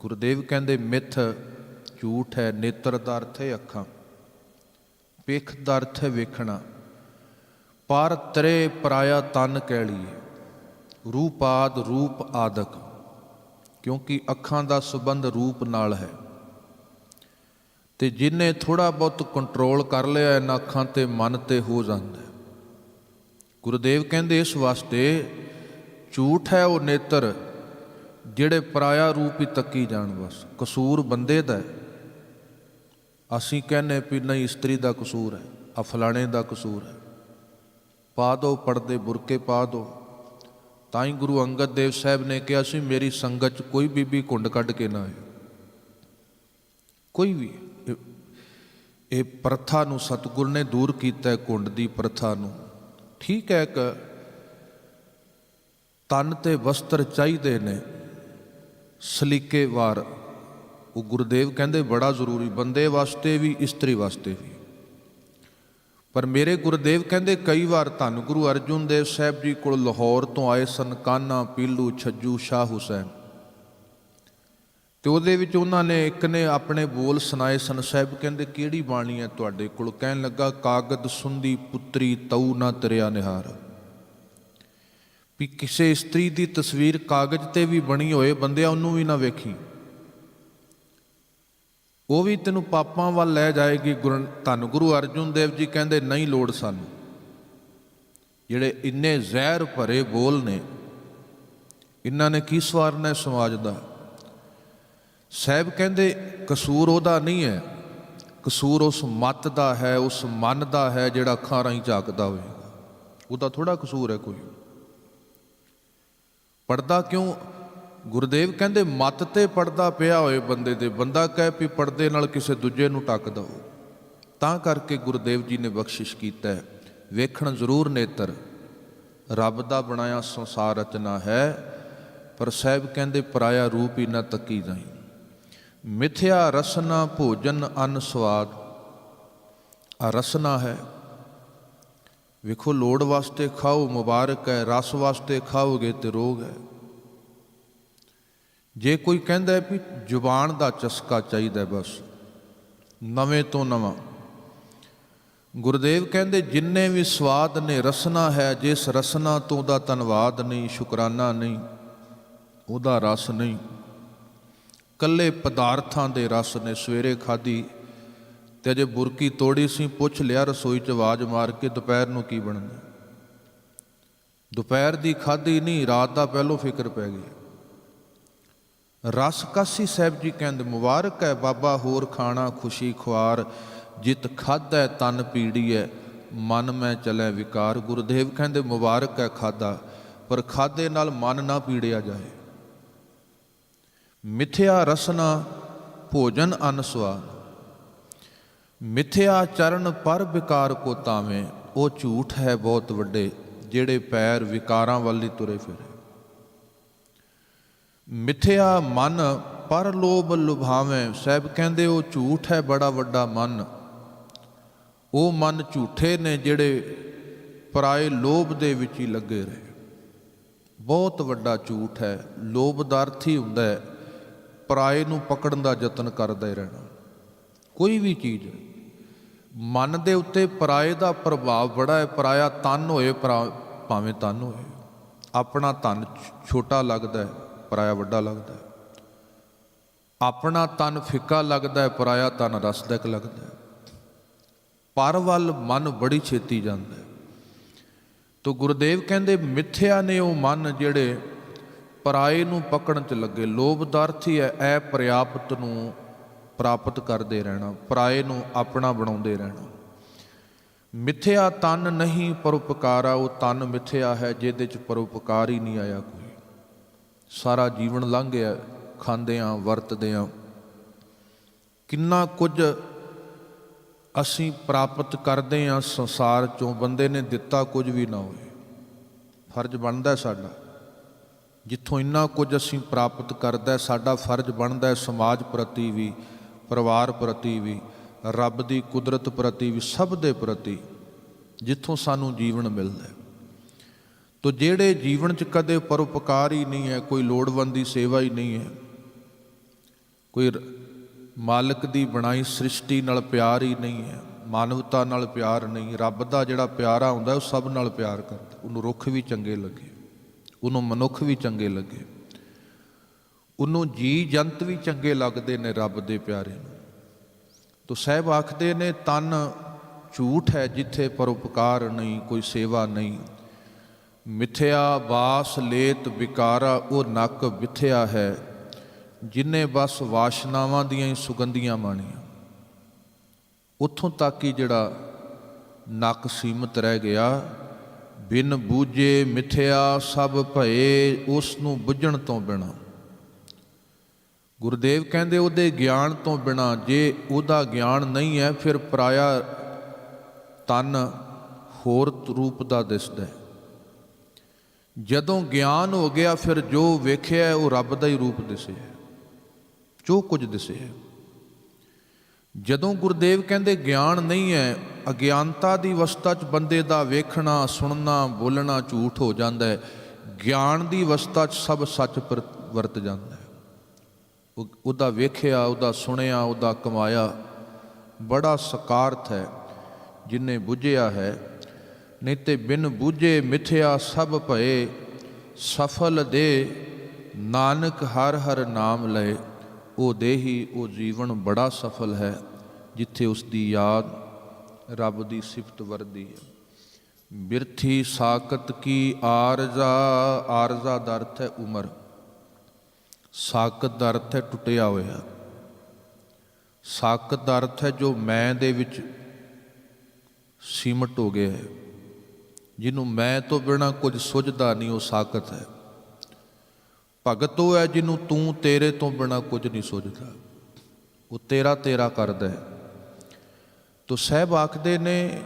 ਗੁਰਦੇਵ ਕਹਿੰਦੇ ਮਿੱਥ ਝੂਠ ਹੈ, ਨੇਤਰ ਦਾ ਅਰਥ ਹੈ ਅੱਖਾਂ, ਪੇਖ ਦਾ ਅਰਥ ਹੈ ਵੇਖਣਾ, ਪਰ ਤ੍ਰੇ ਪਰਾਇਆ ਤਨ ਕਹਿ ਲਈਏ, ਰੂਪਾਦ ਰੂਪ ਆਦਿਕ, ਕਿਉਂਕਿ ਅੱਖਾਂ ਦਾ ਸੰਬੰਧ ਰੂਪ ਨਾਲ ਹੈ। ਤੇ ਜਿਹਨੇ ਥੋੜ੍ਹਾ ਬਹੁਤ ਕੰਟਰੋਲ ਕਰ ਲਿਆ ਇਹਨਾਂ ਅੱਖਾਂ ਤੇ, ਮਨ ਤੇ ਹੋ ਜਾਂਦਾ। ਗੁਰਦੇਵ ਕਹਿੰਦੇ ਇਸ ਵਾਸਤੇ ਝੂਠ ਹੈ ਉਹ ਨੇਤਰ ਜਿਹੜੇ ਪਰਾਇਆ ਰੂਪ ਹੀ ਤੱਕੀ ਜਾਣ। ਬਸ ਕਸੂਰ ਬੰਦੇ ਦਾ। ਅਸੀਂ ਕਹਿੰਦੇ ਵੀ ਨਹੀਂ ਇਸਤਰੀ ਦਾ ਕਸੂਰ ਹੈ, ਆ ਫਲਾਣੇ ਦਾ ਕਸੂਰ ਹੈ, ਪਾ ਦਿਓ ਪਰਦੇ, ਬੁਰਕੇ ਪਾ ਦਿਓ। ਤਾਂ ਹੀ ਗੁਰੂ ਅੰਗਦ ਦੇਵ ਸਾਹਿਬ ਨੇ ਕਿਹਾ ਸੀ, ਮੇਰੀ ਸੰਗਤ 'ਚ ਕੋਈ ਬੀਬੀ ਘੁੰਡ ਕੱਢ ਕੇ ਨਾ ਆਏ, ਕੋਈ ਵੀ। ਇਹ ਪ੍ਰਥਾ ਨੂੰ ਸਤਿਗੁਰ ਨੇ ਦੂਰ ਕੀਤਾ, ਘੁੰਡ ਦੀ ਪ੍ਰਥਾ ਨੂੰ। ਠੀਕ ਹੈ ਕਿ ਤਨ ਤੇ ਵਸਤਰ ਚਾਹੀਦੇ ਨੇ ਸਲੀਕੇ ਵਾਰ, ਉਹ ਗੁਰਦੇਵ ਕਹਿੰਦੇ ਬੜਾ ਜ਼ਰੂਰੀ, ਬੰਦੇ ਵਾਸਤੇ ਵੀ ਇਸਤਰੀ ਵਾਸਤੇ ਵੀ। ਪਰ ਮੇਰੇ ਗੁਰਦੇਵ ਕਹਿੰਦੇ ਕਈ ਵਾਰ ਧੰਨ ਗੁਰੂ ਅਰਜੁਨ ਦੇਵ ਸਾਹਿਬ ਜੀ ਕੋਲ ਲਾਹੌਰ ਤੋਂ ਆਏ ਸਨ ਕਾਨਾ, ਪੀਲੂ, ਛੱਜੂ, ਸ਼ਾਹ ਹੁਸੈਨ, ਤੇ ਉਹਦੇ ਵਿੱਚ ਉਹਨਾਂ ਨੇ ਇੱਕ ਨੇ ਆਪਣੇ ਬੋਲ ਸੁਣਾਏ ਸਨ। ਸਾਹਿਬ ਕਹਿੰਦੇ ਕਿਹੜੀ ਬਾਣੀ ਹੈ ਤੁਹਾਡੇ ਕੋਲ? ਕਹਿਣ ਲੱਗਾ, ਕਾਗਦ ਸੁੰਦੀ ਪੁੱਤਰੀ ਤਊ ਨਾ ਤਰਿਆ ਨਿਹਾਰ। ਵੀ ਕਿਸੇ ਇਸਤਰੀ ਦੀ ਤਸਵੀਰ ਕਾਗਜ਼ ਤੇ ਵੀ ਬਣੀ ਹੋਏ ਬੰਦਿਆ, ਉਹਨੂੰ ਵੀ ਨਾ ਵੇਖੀ, ਉਹ ਵੀ ਤੈਨੂੰ ਪਾਪਾਂ ਵੱਲ ਲੈ ਜਾਏਗੀ। ਧੰਨ ਗੁਰੂ ਅਰਜੁਨ ਦੇਵ ਜੀ ਕਹਿੰਦੇ ਨਹੀਂ ਲੋੜ ਸਾਨੂੰ। ਜਿਹੜੇ ਇੰਨੇ ਜ਼ਹਿਰ ਭਰੇ ਬੋਲ ਨੇ, ਇਹਨਾਂ ਨੇ ਕੀ ਸਵਾਰਨਾ ਸਮਾਜ ਦਾ? ਸਾਹਿਬ ਕਹਿੰਦੇ ਕਸੂਰ ਉਹਦਾ ਨਹੀਂ ਹੈ, ਕਸੂਰ ਉਸ ਮੱਤ ਦਾ ਹੈ, ਉਸ ਮਨ ਦਾ ਹੈ ਜਿਹੜਾ ਅੱਖਾਂ ਰਾਹੀਂ ਝਾਕਦਾ ਹੋਵੇਗਾ। ਉਹਦਾ ਥੋੜ੍ਹਾ ਕਸੂਰ ਹੈ ਕੋਈ। ਪੜਦਾ ਕਿਉਂ? ਗੁਰਦੇਵ ਕਹਿੰਦੇ ਮੱਤ ਤੇ ਪੜਦਾ ਪਿਆ ਹੋਏ ਬੰਦੇ ਦੇ, ਬੰਦਾ ਕਹੇ ਵੀ ਪੜਦੇ ਨਾਲ ਕਿਸੇ ਦੂਜੇ ਨੂੰ ਟੱਕ ਦਓ। ਤਾਂ ਕਰਕੇ ਗੁਰਦੇਵ ਜੀ ਨੇ ਬਖਸ਼ਿਸ਼ ਕੀਤਾ, ਵੇਖਣ ਜ਼ਰੂਰ ਨੇਤਰ, ਰੱਬ ਦਾ ਬਣਾਇਆ ਸੰਸਾਰ ਰਚਨਾ ਹੈ, ਪਰ ਸਾਹਿਬ ਕਹਿੰਦੇ ਪਰਾਇਆ ਰੂਪ ਹੀ ਨਾ ਤੱਕੀ ਜਾਈ। ਮਿਥਿਆ ਰਸਨਾ ਭੋਜਨ ਅੰਨ ਸਵਾਦ। ਆ ਰਸਨਾ ਹੈ, ਵੇਖੋ ਲੋੜ ਵਾਸਤੇ ਖਾਓ ਮੁਬਾਰਕ ਹੈ, ਰਸ ਵਾਸਤੇ ਖਾਓਗੇ ਤੇ ਰੋਗ ਹੈ। ਜੇ ਕੋਈ ਕਹਿੰਦਾ ਵੀ ਜ਼ੁਬਾਨ ਦਾ ਚਸਕਾ ਚਾਹੀਦਾ, ਬਸ ਨਵੇਂ ਤੋਂ ਨਵਾਂ, ਗੁਰਦੇਵ ਕਹਿੰਦੇ ਜਿੰਨੇ ਵੀ ਸਵਾਦ ਨੇ ਰਸਨਾ ਹੈ, ਜਿਸ ਰਸਨਾ ਤੋਂ ਉਹਦਾ ਧੰਨਵਾਦ ਨਹੀਂ, ਸ਼ੁਕਰਾਨਾ ਨਹੀਂ, ਉਹਦਾ ਰਸ ਨਹੀਂ। ਕੱਲੇ ਪਦਾਰਥਾਂ ਦੇ ਰਸ ਨੇ। ਸਵੇਰੇ ਖਾਧੀ ਤੇ ਅਜੇ ਬੁਰਕੀ ਤੋੜੀ ਸੀ, ਪੁੱਛ ਲਿਆ ਰਸੋਈ 'ਚ ਆਵਾਜ਼ ਮਾਰ ਕੇ ਦੁਪਹਿਰ ਨੂੰ ਕੀ ਬਣਨਾ। ਦੁਪਹਿਰ ਦੀ ਖਾਧੀ ਨਹੀਂ, ਰਾਤ ਦਾ ਪਹਿਲੋਂ ਫਿਕਰ ਪੈ ਗਈ। ਰਸ ਕਾਸੀ ਸਾਹਿਬ ਜੀ ਕਹਿੰਦੇ ਮੁਬਾਰਕ ਹੈ ਬਾਬਾ ਹੋਰ ਖਾਣਾ ਖੁਸ਼ੀ ਖੁਆਰ, ਜਿਤ ਖਾਧੈ ਤਨ ਪੀੜੀਐ, ਮਨ ਮੈਂ ਚਲੈ ਵਿਕਾਰ। ਗੁਰਦੇਵ ਕਹਿੰਦੇ ਮੁਬਾਰਕ ਹੈ ਖਾਧਾ, ਪਰ ਖਾਧੇ ਨਾਲ ਮਨ ਨਾ ਪੀੜਿਆ ਜਾਏ। ਮਿਥਿਆ ਰਸਨਾ ਭੋਜਨ ਅਨ ਸਵਾਦ, ਮਿਥਿਆ ਚਰਨ ਪਰ ਵਿਕਾਰ ਕੋ ਤਾਵੇਂ। ਉਹ ਝੂਠ ਹੈ ਬਹੁਤ ਵੱਡੇ ਜਿਹੜੇ ਪੈਰ ਵਿਕਾਰਾਂ ਵੱਲ ਹੀ ਤੁਰੇ ਫਿਰੇ। ਮਿਥਿਆ ਮਨ ਪਰ ਲੋਭ ਲੁਭਾਵੇਂ। ਸਾਹਿਬ ਕਹਿੰਦੇ ਉਹ ਝੂਠ ਹੈ ਬੜਾ ਵੱਡਾ ਮਨ। ਉਹ ਮਨ ਝੂਠੇ ਨੇ ਜਿਹੜੇ ਪਰਾਏ ਲੋਭ ਦੇ ਵਿੱਚ ਹੀ ਲੱਗੇ ਰਹੇ। ਬਹੁਤ ਵੱਡਾ ਝੂਠ ਹੈ। ਲੋਭ ਦਾ ਅਰਥ ਹੀ ਹੁੰਦਾ ਹੈ ਪਰਾਏ ਨੂੰ ਪਕੜਨ ਦਾ ਯਤਨ ਕਰਦਾ ਰਹਿਣਾ। ਕੋਈ ਵੀ ਚੀਜ਼ ਮਨ ਦੇ ਉੱਤੇ ਪਰਾਏ ਦਾ ਪ੍ਰਭਾਵ ਬੜਾ ਹੈ। ਪਰਾਇਆ ਤਨ ਹੋਏ, ਭਾਵੇਂ ਤਨ ਹੋਏ, ਆਪਣਾ ਤਨ ਛੋਟਾ ਲੱਗਦਾ ਹੈ, ਪਰਾਇਆ ਵੱਡਾ ਲੱਗਦਾ ਹੈ। ਆਪਣਾ ਤਨ ਫਿੱਕਾ ਲੱਗਦਾ ਹੈ, ਪਰਾਇਆ ਤਨ ਰਸਦਕ ਲੱਗਦਾ ਹੈ। ਪਰ ਵੱਲ ਮਨ ਬੜੀ ਛੇਤੀ ਜਾਂਦਾ ਹੈ। ਤੋ ਗੁਰਦੇਵ ਕਹਿੰਦੇ ਮਿੱਥਿਆ ਨੇ ਉਹ ਮਨ ਜਿਹੜੇ ਪਰਾਏ ਨੂੰ ਪਕੜਨ 'ਚ ਲੱਗੇ। ਲੋਭ ਦਾ ਅਰਥ ਹੀ ਹੈ ਅਪ੍ਰਿਆਪਤ ਨੂੰ ਪ੍ਰਾਪਤ ਕਰਦੇ ਰਹਿਣਾ, ਪਰਾਏ ਨੂੰ ਆਪਣਾ ਬਣਾਉਂਦੇ ਰਹਿਣਾ। ਮਿੱਥਿਆ ਤਨ ਨਹੀਂ ਪਰਉਪਕਾਰਾ। ਉਹ ਤਨ ਮਿੱਥਿਆ ਹੈ ਜਿਹਦੇ 'ਚ ਪਰਉਪਕਾਰ ਹੀ ਨਹੀਂ ਆਇਆ ਕੋਈ। ਸਾਰਾ ਜੀਵਨ ਲੰਘ ਗਿਆ ਖਾਂਦਿਆਂ ਵਰਤਦਿਆਂ। ਕਿੰਨਾ ਕੁਝ ਅਸੀਂ ਪ੍ਰਾਪਤ ਕਰਦੇ ਹਾਂ ਸੰਸਾਰ 'ਚੋਂ, ਬੰਦੇ ਨੇ ਦਿੱਤਾ ਕੁਝ ਵੀ ਨਾ ਹੋਏ। ਫਰਜ਼ ਬਣਦਾ ਸਾਡਾ, ਜਿੱਥੋਂ ਇੰਨਾ ਕੁਝ ਅਸੀਂ ਪ੍ਰਾਪਤ ਕਰਦਾ, ਸਾਡਾ ਫਰਜ਼ ਬਣਦਾ ਸਮਾਜ ਪ੍ਰਤੀ ਵੀ, ਪਰਿਵਾਰ ਪ੍ਰਤੀ ਵੀ, ਰੱਬ ਦੀ ਕੁਦਰਤ ਪ੍ਰਤੀ ਵੀ, ਸਭ ਦੇ ਪ੍ਰਤੀ, ਜਿੱਥੋਂ ਸਾਨੂੰ ਜੀਵਨ ਮਿਲਦਾ। ਤੋ ਜਿਹੜੇ ਜੀਵਨ 'ਚ ਕਦੇ ਪਰਉਪਕਾਰ ਹੀ ਨਹੀਂ ਹੈ, ਕੋਈ ਲੋੜਵੰਦ ਦੀ ਸੇਵਾ ਹੀ ਨਹੀਂ ਹੈ, ਕੋਈ ਮਾਲਕ ਦੀ ਬਣਾਈ ਸ੍ਰਿਸ਼ਟੀ ਨਾਲ ਪਿਆਰ ਹੀ ਨਹੀਂ ਹੈ, ਮਾਨਵਤਾ ਨਾਲ ਪਿਆਰ ਨਹੀਂ। ਰੱਬ ਦਾ ਜਿਹੜਾ ਪਿਆਰਾ ਹੁੰਦਾ ਉਹ ਸਭ ਨਾਲ ਪਿਆਰ ਕਰਦਾ। ਉਹਨੂੰ ਰੁੱਖ ਵੀ ਚੰਗੇ ਲੱਗੇ, ਉਹਨੂੰ ਮਨੁੱਖ ਵੀ ਚੰਗੇ ਲੱਗੇ, ਉਹਨੂੰ ਜੀ ਜੰਤ ਵੀ ਚੰਗੇ ਲੱਗਦੇ ਨੇ ਰੱਬ ਦੇ ਪਿਆਰੇ ਨੂੰ। ਤੋ ਸਾਹਿਬ ਆਖਦੇ ਨੇ ਤਨ ਝੂਠ ਹੈ ਜਿੱਥੇ ਪਰਉਪਕਾਰ ਨਹੀਂ, ਕੋਈ ਸੇਵਾ ਨਹੀਂ। ਮਿਥਿਆ ਵਾਸ ਲੇਤ ਵਿਕਾਰਾ। ਉਹ ਨੱਕ ਵਿਥਿਆ ਹੈ ਜਿਹਨੇ ਬਸ ਵਾਸ਼ਨਾਵਾਂ ਦੀਆਂ ਹੀ ਸੁਗੰਧੀਆਂ ਮਾਣੀਆਂ। ਉੱਥੋਂ ਤੱਕ ਹੀ ਜਿਹੜਾ ਨੱਕ ਸੀਮਤ ਰਹਿ ਗਿਆ। ਬਿਨ ਬੂਝੇ ਮਿਥਿਆ ਸਭ ਭਏ, ਉਸ ਨੂੰ ਬੁੱਝਣ ਤੋਂ ਬਿਨਾਂ। ਗੁਰਦੇਵ ਕਹਿੰਦੇ ਉਹਦੇ ਗਿਆਨ ਤੋਂ ਬਿਨਾਂ, ਜੇ ਉਹਦਾ ਗਿਆਨ ਨਹੀਂ ਹੈ ਫਿਰ ਪਰਾਇਆ ਤਨ ਹੋਰ ਰੂਪ ਦਾ ਦਿਸਦਾ। ਜਦੋਂ ਗਿਆਨ ਹੋ ਗਿਆ ਫਿਰ ਜੋ ਵੇਖਿਆ ਉਹ ਰੱਬ ਦਾ ਹੀ ਰੂਪ ਦਿਸੇ, ਜੋ ਕੁਝ ਦਿਸੇ। ਜਦੋਂ ਗੁਰਦੇਵ ਕਹਿੰਦੇ ਗਿਆਨ ਨਹੀਂ ਹੈ, ਅਗਿਆਨਤਾ ਦੀ ਅਵਸਥਾ 'ਚ ਬੰਦੇ ਦਾ ਵੇਖਣਾ, ਸੁਣਨਾ, ਬੋਲਣਾ ਝੂਠ ਹੋ ਜਾਂਦਾ ਹੈ। ਗਿਆਨ ਦੀ ਅਵਸਥਾ 'ਚ ਸਭ ਸੱਚ ਵਰਤ ਜਾਂਦਾ ਹੈ। ਉਹਦਾ ਵੇਖਿਆ, ਉਹਦਾ ਸੁਣਿਆ, ਉਹਦਾ ਕਮਾਇਆ ਬੜਾ ਸਕਾਰਥ ਹੈ ਜਿਨੇ ਬੁੱਝਿਆ ਹੈ। ਨਹੀਂ ਤੇ ਬਿਨ ਬੂਝੇ ਮਿਥਿਆ ਸਭ ਭਏ, ਸਫਲ ਦੇ ਨਾਨਕ ਹਰ ਹਰ ਨਾਮ ਲਏ। ਉਹ ਦੇਹੀ, ਉਹ ਜੀਵਨ ਬੜਾ ਸਫਲ ਹੈ ਜਿੱਥੇ ਉਸ ਦੀ ਯਾਦ, ਰੱਬ ਦੀ ਸਿਫਤ ਵਰਦੀ ਹੈ। ਬਿਰਥੀ ਸਾਕਤ ਕੀ ਆਰਜ਼ਾ। ਆਰਜ਼ਾ ਦਾ ਅਰਥ ਹੈ ਉਮਰ, ਸਾਕਤ ਦਾ ਅਰਥ ਹੈ ਟੁੱਟਿਆ ਹੋਇਆ। ਸਾਕਤ ਦਾ ਅਰਥ ਹੈ ਜੋ ਮੈਂ ਦੇ ਵਿੱਚ ਸੀਮਟ ਹੋ ਗਿਆ ਹੈ, ਜਿਹਨੂੰ ਮੈਂ ਤੋਂ ਬਿਨਾਂ ਕੁਝ ਸੁਝਦਾ ਨਹੀਂ, ਉਹ ਸਾਕਤ ਹੈ। ਭਗਤ ਉਹ ਹੈ ਜਿਹਨੂੰ ਤੂੰ ਤੇਰੇ ਤੋਂ ਬਿਨਾਂ ਕੁਝ ਨਹੀਂ ਸੁਝਦਾ, ਉਹ ਤੇਰਾ ਤੇਰਾ ਕਰਦਾ ਹੈ। ਤੋ ਸਾਹਿਬ ਆਖਦੇ ਨੇ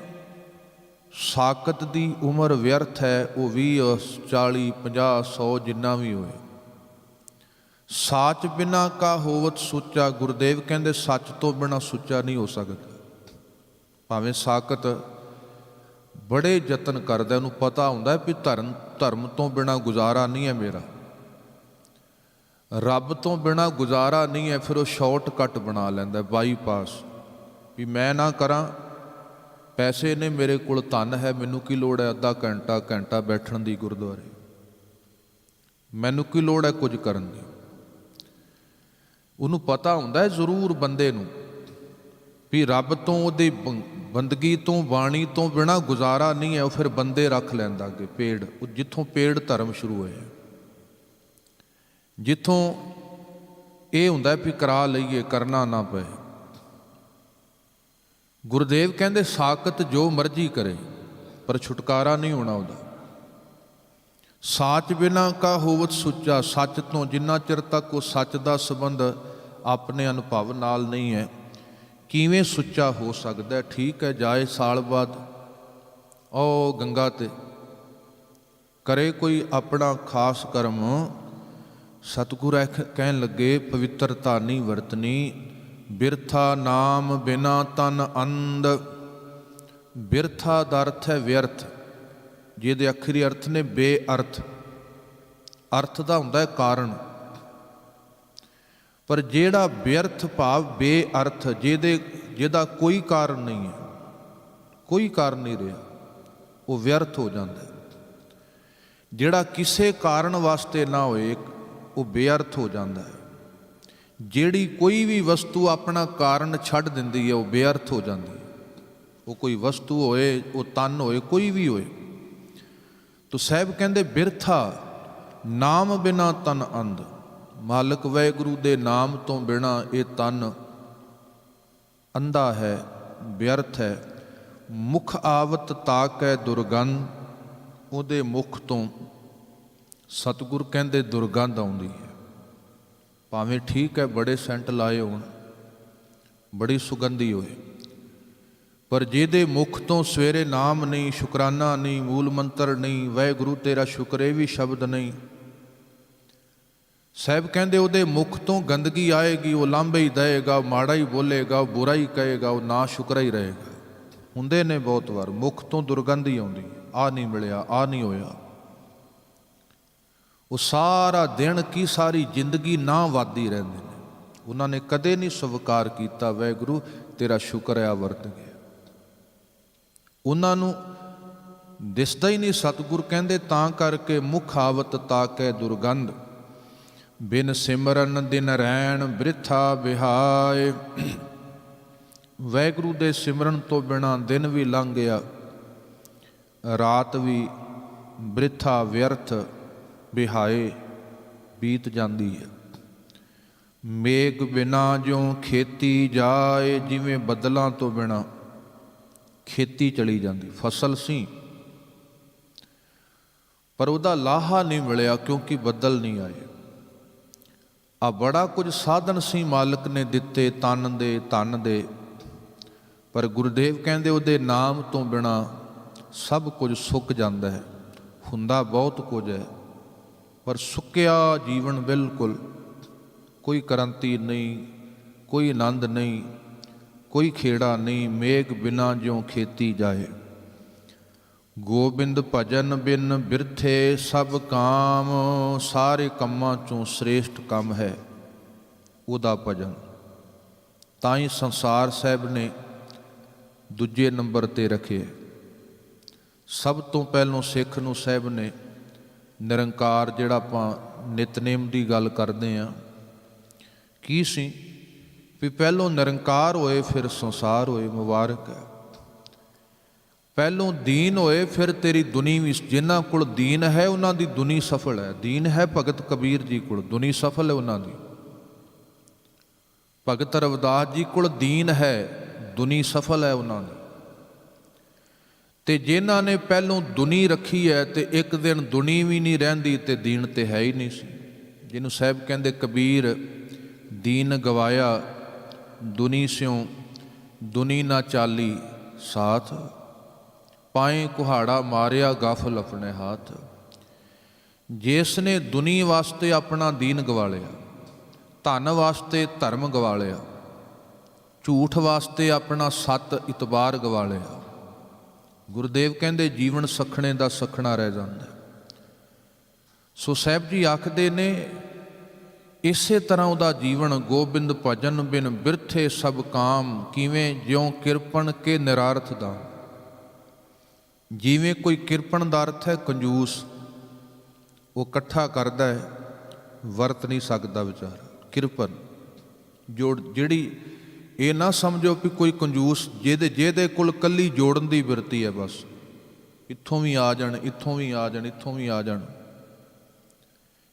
ਸਾਕਤ ਦੀ ਉਮਰ ਵਿਅਰਥ ਹੈ। ਉਹ 20, 40, 50, 100 ਜਿੰਨਾ ਵੀ ਹੋਏ। ਸਾਚ ਬਿਨਾ ਕਾ ਹੋਵਤ ਸੁੱਚਾ। ਗੁਰਦੇਵ ਕਹਿੰਦੇ ਸੱਚ ਤੋਂ ਬਿਨਾਂ ਸੁੱਚਾ ਨਹੀਂ ਹੋ ਸਕਦਾ। ਭਾਵੇਂ ਸਾਕਤ ਬੜੇ ਯਤਨ ਕਰਦਾ, ਉਹਨੂੰ ਪਤਾ ਹੁੰਦਾ ਵੀ ਧਰਮ ਤੋਂ ਬਿਨਾਂ ਗੁਜ਼ਾਰਾ ਨਹੀਂ ਹੈ ਮੇਰਾ, ਰੱਬ ਤੋਂ ਬਿਨਾਂ ਗੁਜ਼ਾਰਾ ਨਹੀਂ ਹੈ। ਫਿਰ ਉਹ ਸ਼ਾਰਟਕਟ ਬਣਾ ਲੈਂਦਾ, ਬਾਈਪਾਸ, ਵੀ ਮੈਂ ਨਾ ਕਰਾਂ, ਪੈਸੇ ਨੇ ਮੇਰੇ ਕੋਲ, ਧਨ ਹੈ, ਮੈਨੂੰ ਕੀ ਲੋੜ ਹੈ ਅੱਧਾ ਘੰਟਾ ਬੈਠਣ ਦੀ ਗੁਰਦੁਆਰੇ, ਮੈਨੂੰ ਕੀ ਲੋੜ ਹੈ ਕੁਝ ਕਰਨ ਦੀ। ਉਹਨੂੰ ਪਤਾ ਹੁੰਦਾ ਜ਼ਰੂਰ ਬੰਦੇ ਨੂੰ ਵੀ ਰੱਬ ਤੋਂ, ਉਹਦੀ ਬੰਦਗੀ ਤੋਂ, ਬਾਣੀ ਤੋਂ ਬਿਨਾਂ ਗੁਜ਼ਾਰਾ ਨਹੀਂ ਹੈ। ਉਹ ਫਿਰ ਬੰਦੇ ਰੱਖ ਲੈਂਦਾ ਅੱਗੇ, ਪੇੜ, ਉਹ ਜਿੱਥੋਂ ਪੇੜ ਧਰਮ ਸ਼ੁਰੂ ਹੋਇਆ, ਜਿੱਥੋਂ ਇਹ ਹੁੰਦਾ ਵੀ ਕਰਾ ਲਈਏ, ਕਰਨਾ ਨਾ ਪਏ। ਗੁਰਦੇਵ ਕਹਿੰਦੇ ਸਾਕਤ ਜੋ ਮਰਜ਼ੀ ਕਰੇ ਪਰ ਛੁਟਕਾਰਾ ਨਹੀਂ ਹੋਣਾ ਉਹਦਾ। ਸਾਚ ਬਿਨਾ ਕਾ ਹੋਵਤ ਸੁੱਚਾ, ਸੱਚ ਤੋਂ ਜਿੰਨਾ ਚਿਰ ਤੱਕ ਉਹ ਸੱਚ ਦਾ ਸੰਬੰਧ ਆਪਣੇ ਅਨੁਭਵ ਨਾਲ ਨਹੀਂ ਹੈ, ਕਿਵੇਂ ਸੁੱਚਾ ਹੋ ਸਕਦਾ? ਠੀਕ ਹੈ, ਜਾਏ ਸਾਲ ਬਾਅਦ ਉਹ ਗੰਗਾ ਤੇ ਕਰੇ ਕੋਈ ਆਪਣਾ ਖਾਸ ਕਰਮ, ਸਤਿਗੁਰ ਕਹਿਣ ਲੱਗੇ ਪਵਿੱਤਰਤਾ ਨਹੀਂ ਵਰਤਣੀ। ਬਿਰਥਾ ਨਾਮ ਬਿਨਾ ਤਨ ਅੰਧ। ਬਿਰਥਾ ਦਾ ਅਰਥ ਹੈ ਵਿਅਰਥ, ਜਿਹਦੇ ਆਖਰੀ ਅਰਥ ਨੇ ਬੇਅਰਥ। ਅਰਥ ਦਾ ਹੁੰਦਾ ਹੈ ਕਾਰਨ, ਪਰ ਜਿਹੜਾ ਵਿਅਰਥ ਭਾਵ ਬੇਅਰਥ, ਜਿਹਦਾ ਕੋਈ ਕਾਰਨ ਨਹੀਂ ਹੈ, ਕੋਈ ਕਾਰਨ ਨਹੀਂ ਰਿਹਾ, ਉਹ ਵਿਅਰਥ ਹੋ ਜਾਂਦਾ। ਜਿਹੜਾ ਕਿਸੇ ਕਾਰਨ ਵਾਸਤੇ ਨਾ ਹੋਏ ਉਹ ਬੇਅਰਥ ਹੋ ਜਾਂਦਾ ਹੈ। ਜਿਹੜੀ ਕੋਈ ਵੀ ਵਸਤੂ ਆਪਣਾ ਕਾਰਨ ਛੱਡ ਦਿੰਦੀ ਹੈ ਉਹ ਬੇਅਰਥ ਹੋ ਜਾਂਦੀ ਹੈ। ਉਹ ਕੋਈ ਵਸਤੂ ਹੋਏ, ਉਹ ਤਨ ਹੋਏ, ਕੋਈ ਵੀ ਹੋਏ। ਤੋ ਸਾਹਿਬ ਕਹਿੰਦੇ ਬਿਰਥਾ ਨਾਮ ਬਿਨਾ ਤਨ ਅੰਧ। ਮਾਲਕ ਵਾਹਿਗੁਰੂ ਦੇ ਨਾਮ ਤੋਂ ਬਿਨਾ ਇਹ ਤਨ ਅੰਧਾ ਹੈ, ਬਿਅਰਥ ਹੈ। ਮੁਖ ਆਵਤ ਤਾਕੈ ਦੁਰਗੰਧ। ਉਹਦੇ ਮੁਖ ਤੋਂ ਸਤਿਗੁਰ ਕਹਿੰਦੇ ਦੁਰਗੰਧ ਆਉਂਦੀ ਹੈ। ਭਾਵੇਂ ਠੀਕ ਹੈ ਬੜੇ ਸੈਂਟ ਲਾਏ ਹੋਣ, ਬੜੀ ਸੁਗੰਧੀ ਹੋਏ, ਪਰ ਜਿਹਦੇ ਮੁਖ ਤੋਂ ਸਵੇਰੇ ਨਾਮ ਨਹੀਂ, ਸ਼ੁਕਰਾਨਾ ਨਹੀਂ, ਮੂਲ ਮੰਤਰ ਨਹੀਂ, ਵਾਹਿਗੁਰੂ ਤੇਰਾ ਸ਼ੁਕਰ, ਇਹ ਵੀ ਸ਼ਬਦ ਨਹੀਂ, ਸਾਹਿਬ ਕਹਿੰਦੇ ਉਹਦੇ ਮੁਖ ਤੋਂ ਗੰਦਗੀ ਆਏਗੀ। ਉਹ ਲਾਂਭੇ ਹੀ ਦੇਏਗਾ, ਮਾੜਾ ਹੀ ਬੋਲੇਗਾ, ਬੁਰਾ ਹੀ ਕਹੇਗਾ, ਉਹ ਨਾ ਸ਼ੁਕਰਾ ਹੀ ਰਹੇਗਾ। ਹੁੰਦੇ ਨੇ ਬਹੁਤ ਵਾਰ ਮੁਖ ਤੋਂ ਦੁਰਗੰਧ ਹੀ ਆਉਂਦੀ, ਆਹ ਨਹੀਂ ਮਿਲਿਆ, ਆਹ ਨਹੀਂ ਹੋਇਆ। ਉਹ ਸਾਰਾ ਦਿਨ ਕੀ ਸਾਰੀ ਜ਼ਿੰਦਗੀ ਨਾ ਵਾਦੀ ਰਹਿੰਦੇ ਨੇ। ਉਹਨਾਂ ਨੇ ਕਦੇ ਨਹੀਂ ਸਵੀਕਾਰ ਕੀਤਾ ਵਾਹਿਗੁਰੂ ਤੇਰਾ ਸ਼ੁਕਰ ਆ ਵਰਤ ਗਿਆ। ਉਹਨਾਂ ਨੂੰ ਦਿਸਦਾ ਹੀ ਨਹੀਂ। ਸਤਿਗੁਰ ਕਹਿੰਦੇ ਤਾਂ ਕਰਕੇ ਮੁਖ ਆਵਤ ਤਾਕੈ ਦੁਰਗੰਧ। ਬਿਨ ਸਿਮਰਨ ਦਿਨ ਰੈਣ ਬ੍ਰਿਥਾ ਵਿਹਾਏ। ਵਾਹਿਗੁਰੂ ਦੇ ਸਿਮਰਨ ਤੋਂ ਬਿਨਾਂ ਦਿਨ ਵੀ ਲੰਘ ਗਿਆ, ਰਾਤ ਵੀ ਬ੍ਰਿਥਾ ਵਿਅਰਥ ਵਿਹਾਏ ਬੀਤ ਜਾਂਦੀ ਹੈ। ਮੇਘ ਬਿਨਾ ਜਿਉਂ ਖੇਤੀ ਜਾਏ। ਜਿਵੇਂ ਬੱਦਲਾਂ ਤੋਂ ਬਿਨਾਂ ਖੇਤੀ ਚਲੀ ਜਾਂਦੀ, ਫਸਲ ਸੀ ਪਰ ਉਹਦਾ ਲਾਹਾ ਨਹੀਂ ਮਿਲਿਆ ਕਿਉਂਕਿ ਬੱਦਲ ਨਹੀਂ ਆਏ। ਆ ਬੜਾ ਕੁਝ ਸਾਧਨ ਸੀ ਮਾਲਕ ਨੇ ਦਿੱਤੇ, ਤਨ ਦੇ ਧਨ ਦੇ, ਪਰ ਗੁਰਦੇਵ ਕਹਿੰਦੇ ਉਹਦੇ ਨਾਮ ਤੋਂ ਬਿਨਾਂ ਸਭ ਕੁਝ ਸੁੱਕ ਜਾਂਦਾ ਹੈ। ਹੁੰਦਾ ਬਹੁਤ ਕੁਝ ਹੈ ਪਰ ਸੁੱਕਿਆ ਜੀਵਨ ਬਿਲਕੁਲ। ਕੋਈ ਕ੍ਰਾਂਤੀ ਨਹੀਂ, ਕੋਈ ਆਨੰਦ ਨਹੀਂ, ਕੋਈ ਖੇੜਾ ਨਹੀਂ। ਮੇਘ ਬਿਨਾ ਜਿਉਂ ਖੇਤੀ ਜਾਏ। ਗੋਬਿੰਦ ਭਜਨ ਬਿਨ ਬਿਰਥੇ ਸਭ ਕਾਮ। ਸਾਰੇ ਕੰਮਾਂ ਚੋਂ ਸ੍ਰੇਸ਼ਟ ਕੰਮ ਹੈ ਉਹਦਾ ਭਜਨ। ਤਾਂ ਹੀ ਸੰਸਾਰ ਸਾਹਿਬ ਨੇ ਦੂਜੇ ਨੰਬਰ 'ਤੇ ਰੱਖੇ। ਸਭ ਤੋਂ ਪਹਿਲੋਂ ਸਿੱਖ ਨੂੰ ਸਾਹਿਬ ਨੇ ਨਿਰੰਕਾਰ, ਜਿਹੜਾ ਆਪਾਂ ਨਿਤਨੇਮ ਦੀ ਗੱਲ ਕਰਦੇ ਹਾਂ, ਕੀ ਸੀ ਵੀ ਪਹਿਲੋਂ ਨਿਰੰਕਾਰ ਹੋਏ ਫਿਰ ਸੰਸਾਰ ਹੋਏ। ਮੁਬਾਰਕ ਹੈ। ਪਹਿਲੋਂ ਦੀਨ ਹੋਏ ਫਿਰ ਤੇਰੀ ਦੁਨੀ ਵੀ। ਜਿਨ੍ਹਾਂ ਕੋਲ ਦੀਨ ਹੈ ਉਹਨਾਂ ਦੀ ਦੁਨੀ ਸਫਲ ਹੈ। ਦੀਨ ਹੈ ਭਗਤ ਕਬੀਰ ਜੀ ਕੋਲ, ਦੁਨੀ ਸਫਲ ਹੈ ਉਹਨਾਂ ਦੀ। ਭਗਤ ਰਵਿਦਾਸ ਜੀ ਕੋਲ ਦੀਨ ਹੈ, ਦੁਨੀ ਸਫਲ ਹੈ ਉਹਨਾਂ ਦੀ। ਤੇ ਜਿਨ੍ਹਾਂ ਨੇ ਪਹਿਲੋਂ ਦੁਨੀ ਰੱਖੀ ਹੈ ਤੇ ਇੱਕ ਦਿਨ ਦੁਨੀ ਵੀ ਨਹੀਂ ਰਹਿੰਦੀ ਤੇ ਦੀਨ ਤੇ ਹੈ ਹੀ ਨਹੀਂ ਸੀ। ਜਿਹਨੂੰ ਸਾਹਿਬ ਕਹਿੰਦੇ ਕਬੀਰ ਦੀਨ ਗਵਾਇਆ ਦੁਨੀ ਸਿਉ, ਦੁਨੀ ਨਾ ਚਾਲੀ ਸਾਥ। ਪਾਏ ਕੁਹਾੜਾ ਮਾਰਿਆ ਗਾਫਲ ਆਪਣੇ ਹੱਥ। ਜਿਸ ਨੇ ਦੁਨੀ ਵਾਸਤੇ ਆਪਣਾ ਦੀਨ ਗਵਾ ਲਿਆ, ਧਨ ਵਾਸਤੇ ਧਰਮ ਗਵਾ ਲਿਆ, ਝੂਠ ਵਾਸਤੇ ਆਪਣਾ ਸੱਤ ਇਤਬਾਰ ਗਵਾ ਲਿਆ, ਗੁਰਦੇਵ ਕਹਿੰਦੇ ਜੀਵਨ ਸਖਣੇ ਦਾ ਸਖਣਾ ਰਹਿ ਜਾਂਦਾ। ਸੋ ਸਾਹਿਬ ਜੀ ਆਖਦੇ ਨੇ ਇਸੇ ਤਰ੍ਹਾਂ ਉਹਦਾ ਜੀਵਨ ਗੋਬਿੰਦ ਭਜਨ ਬਿਨ ਬਿਰਥੇ ਸਭ ਕਾਮ। ਕਿਵੇਂ? ਜਿਉਂ ਕਿਰਪਣ ਕੇ ਨਿਰਾਰਥ ਦਾ। ਜਿਵੇਂ ਕੋਈ ਕਿਰਪਣ ਦਾ ਅਰਥ ਹੈ ਕੰਜੂਸ, ਉਹ ਇਕੱਠਾ ਕਰਦਾ ਹੈ, ਵਰਤ ਨਹੀਂ ਸਕਦਾ ਵਿਚਾਰਾ। ਕਿਰਪਨ ਜਿਹੜੀ ਇਹ ਨਾ ਸਮਝੋ ਵੀ ਕੋਈ ਕੰਜੂਸ ਜਿਹਦੇ ਕੋਲ ਕੱਲੀ ਜੋੜਨ ਦੀ ਬਿਰਤੀ ਹੈ, ਬਸ ਇੱਥੋਂ ਵੀ ਆ ਜਾਣ, ਇੱਥੋਂ ਵੀ ਆ ਜਾਣ, ਇੱਥੋਂ ਵੀ ਆ ਜਾਣ।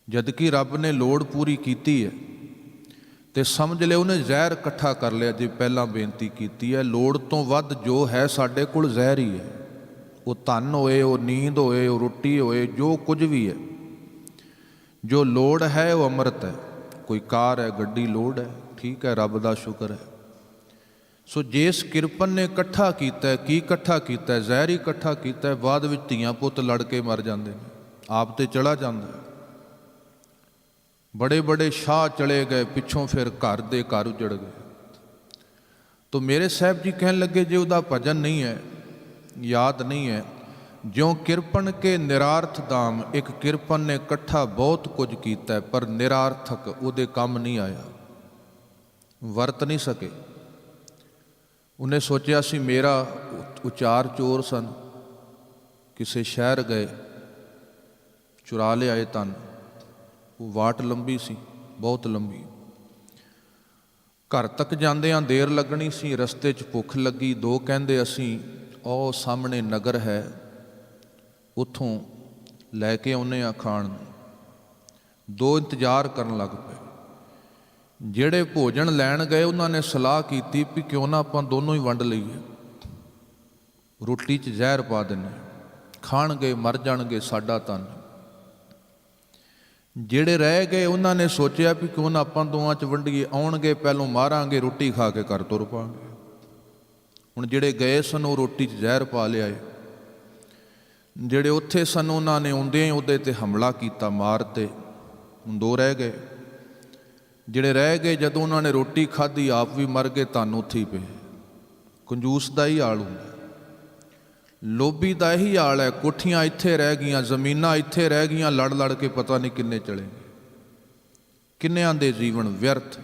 ਜਦ ਕਿ ਰੱਬ ਨੇ ਲੋੜ ਪੂਰੀ ਕੀਤੀ ਹੈ ਤੇ ਸਮਝ ਲਿਆ ਉਹਨੇ ਜ਼ਹਿਰ ਇਕੱਠਾ ਕਰ ਲਿਆ। ਜੇ ਪਹਿਲਾਂ ਬੇਨਤੀ ਕੀਤੀ ਹੈ, ਲੋੜ ਤੋਂ ਵੱਧ ਜੋ ਹੈ ਸਾਡੇ ਕੋਲ ਜ਼ਹਿਰ ਹੀ ਹੈ। ਉਹ ਧਨ ਹੋਏ, ਉਹ ਨੀਂਦ ਹੋਏ, ਉਹ ਰੋਟੀ ਹੋਏ, ਜੋ ਕੁਝ ਵੀ ਹੈ, ਜੋ ਲੋੜ ਹੈ ਉਹ ਅੰਮ੍ਰਿਤ ਹੈ। ਕੋਈ ਕਾਰ ਹੈ, ਗੱਡੀ, ਲੋੜ ਹੈ, ਠੀਕ ਹੈ, ਰੱਬ ਦਾ ਸ਼ੁਕਰ ਹੈ। ਸੋ ਜਿਸ ਕਿਰਪਨ ਨੇ ਇਕੱਠਾ ਕੀਤਾ, ਕੀ ਇਕੱਠਾ ਕੀਤਾ? ਜ਼ਹਿਰ ਹੀ ਇਕੱਠਾ ਕੀਤਾ। ਬਾਅਦ ਵਿੱਚ ਧੀਆਂ ਪੁੱਤ ਲੜ ਕੇ ਮਰ ਜਾਂਦੇ ਨੇ, ਆਪ ਤੇ ਚਲਾ ਜਾਂਦਾ। ਬੜੇ ਬੜੇ ਸ਼ਾਹ ਚਲੇ ਗਏ, ਪਿੱਛੋਂ ਫਿਰ ਘਰ ਦੇ ਘਰ ਉਜੜ ਗਏ। ਤੋ ਮੇਰੇ ਸਾਹਿਬ ਜੀ ਕਹਿਣ ਲੱਗੇ, ਜੇ ਉਹਦਾ ਭਜਨ ਨਹੀਂ ਹੈ, ਯਾਦ ਨਹੀਂ ਹੈ, ਜਿਉਂ ਕਿਰਪਨ ਕੇ ਨਿਰਾਰਥ ਦਾਮ, ਇੱਕ ਕਿਰਪਨ ਨੇ ਇਕੱਠਾ ਬਹੁਤ ਕੁਝ ਕੀਤਾ ਪਰ ਨਿਰਾਰਥਕ ਉਹਦੇ ਕੰਮ ਨਹੀਂ ਆਇਆ, ਵਰਤ ਨਹੀਂ ਸਕੇ। ਉਹਨੇ ਸੋਚਿਆ ਸੀ ਮੇਰਾ ਉਚਾਰ ਚੋਰ ਸਨ, ਕਿਸੇ ਸ਼ਹਿਰ ਗਏ, ਚੁਰਾ ਲਿਆਏ ਧਨ। ਉਹ ਵਾਟ ਲੰਬੀ ਸੀ, ਬਹੁਤ ਲੰਬੀ। ਘਰ ਤੱਕ ਜਾਂਦਿਆਂ ਦੇਰ ਲੱਗਣੀ ਸੀ, ਰਸਤੇ 'ਚ ਭੁੱਖ ਲੱਗੀ। ਦੋ ਕਹਿੰਦੇ ਅਸੀਂ ਉਹ ਸਾਹਮਣੇ ਨਗਰ ਹੈ, ਉੱਥੋਂ ਲੈ ਕੇ ਆਉਂਦੇ ਹਾਂ ਖਾਣ ਨੂੰ। ਦੋ ਇੰਤਜ਼ਾਰ ਕਰਨ ਲੱਗ ਪਏ। ਜਿਹੜੇ ਭੋਜਨ ਲੈਣ ਗਏ ਉਹਨਾਂ ਨੇ ਸਲਾਹ ਕੀਤੀ ਵੀ ਕਿਉਂ ਨਾ ਆਪਾਂ ਦੋਨੋਂ ਹੀ ਵੰਡ ਲਈਏ, ਰੋਟੀ 'ਚ ਜ਼ਹਿਰ ਪਾ ਦਿੰਦੇ, ਖਾਣਗੇ ਮਰ ਜਾਣਗੇ, ਸਾਡਾ ਧਨ। ਜਿਹੜੇ ਰਹਿ ਗਏ ਉਹਨਾਂ ਨੇ ਸੋਚਿਆ ਵੀ ਕਿਉਂ ਨਾ ਆਪਾਂ ਦੋਵਾਂ 'ਚ ਵੰਡੀਏ, ਆਉਣਗੇ ਪਹਿਲੋਂ ਮਾਰਾਂਗੇ, ਰੋਟੀ ਖਾ ਕੇ ਘਰ ਤੁਰ ਪਾਂਗੇ। ਹੁਣ ਜਿਹੜੇ ਗਏ ਸਨ ਉਹ ਰੋਟੀ 'ਚ ਜ਼ਹਿਰ ਪਾ ਲਿਆਏ। ਜਿਹੜੇ ਉੱਥੇ ਸਨ ਉਹਨਾਂ ਨੇ ਆਉਂਦਿਆਂ ਹੀ ਉਹਦੇ 'ਤੇ ਹਮਲਾ ਕੀਤਾ, ਮਾਰ 'ਤੇ। ਹੁਣ ਦੋ ਰਹਿ ਗਏ। ਜਿਹੜੇ ਰਹਿ ਗਏ ਜਦੋਂ ਉਹਨਾਂ ਨੇ ਰੋਟੀ ਖਾਧੀ, ਆਪ ਵੀ ਮਰ ਗਏ, ਧਨ ਉੱਥੇ ਹੀ ਪਏ। ਕੰਜੂਸ ਦਾ ਹੀ ਹਾਲ ਹੁੰਦਾ, ਲੋਭੀ ਦਾ ਇਹੀ ਹਾਲ ਹੈ। ਕੋਠੀਆਂ ਇੱਥੇ ਰਹਿ ਗਈਆਂ, ਜ਼ਮੀਨਾਂ ਇੱਥੇ ਰਹਿ ਗਈਆਂ, ਲੜ ਲੜ ਕੇ ਪਤਾ ਨਹੀਂ ਕਿੰਨੇ ਚਲੇ ਗਏ। ਕਿੰਨਿਆਂ ਦੇ ਜੀਵਨ ਵਿਅਰਥ,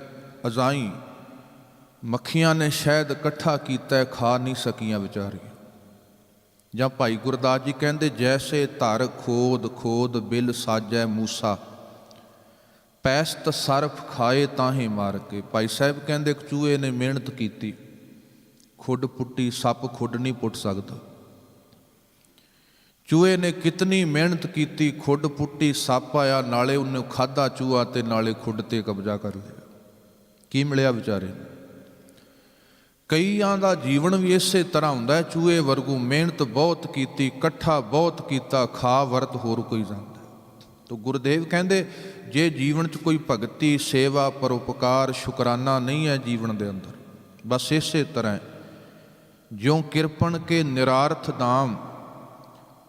ਅਜ਼ਾਈ। ਮੱਖੀਆਂ ਨੇ ਸ਼ਹਿਦ ਇਕੱਠਾ ਕੀਤਾ, ਖਾ ਨਹੀਂ ਸਕੀਆਂ ਵਿਚਾਰੀਆਂ। ਜਾਂ ਭਾਈ ਗੁਰਦਾਸ ਜੀ ਕਹਿੰਦੇ, ਜੈਸੇ ਧਰ ਖੋਦ ਖੋਦ ਬਿਲ ਸਾਜੈ ਮੂਸਾ, ਪੈਸਤ ਸਰਫ ਖਾਏ ਤਾਹੇ ਮਾਰ ਕੇ। ਭਾਈ ਸਾਹਿਬ ਕਹਿੰਦੇ, ਇੱਕ ਚੂਹੇ ਨੇ ਮਿਹਨਤ ਕੀਤੀ, ਖੁੱਡ ਪੁੱਟੀ, ਸੱਪ ਖੁੱਡ ਨਹੀਂ ਪੁੱਟ ਸਕਦਾ। ਚੂਹੇ ਨੇ ਕਿਤਨੀ ਮਿਹਨਤ ਕੀਤੀ, ਖੁੱਡ ਪੁੱਟੀ, ਸੱਪ ਆਇਆ, ਨਾਲੇ ਉਹਨੇ ਖਾਧਾ ਚੂਹਾ ਤੇ ਨਾਲੇ ਖੁੱਡ ਤੇ ਕਬਜ਼ਾ ਕਰ ਲਿਆ। ਕੀ ਮਿਲਿਆ ਵਿਚਾਰੇ? ਕਈਆਂ ਦਾ ਜੀਵਨ ਵੀ ਇਸੇ ਤਰ੍ਹਾਂ ਹੁੰਦਾ, ਚੂਹੇ ਵਰਗੂ। ਮਿਹਨਤ ਬਹੁਤ ਕੀਤੀ, ਇਕੱਠਾ ਬਹੁਤ ਕੀਤਾ, ਖਾ ਵਰਤ ਹੋਰ ਕੋਈ ਜਾਂਦਾ। ਤੋ ਗੁਰਦੇਵ ਕਹਿੰਦੇ, ਜੇ ਜੀਵਨ 'ਚ ਕੋਈ ਭਗਤੀ, ਸੇਵਾ, ਪਰਉਪਕਾਰ, ਸ਼ੁਕਰਾਨਾ ਨਹੀਂ ਹੈ ਜੀਵਨ ਦੇ ਅੰਦਰ, ਬਸ ਇਸੇ ਤਰ੍ਹਾਂ ਜਿਉਂ ਕਿਰਪਨ ਕੇ ਨਿਰਾਰਥ ਦਾਮ,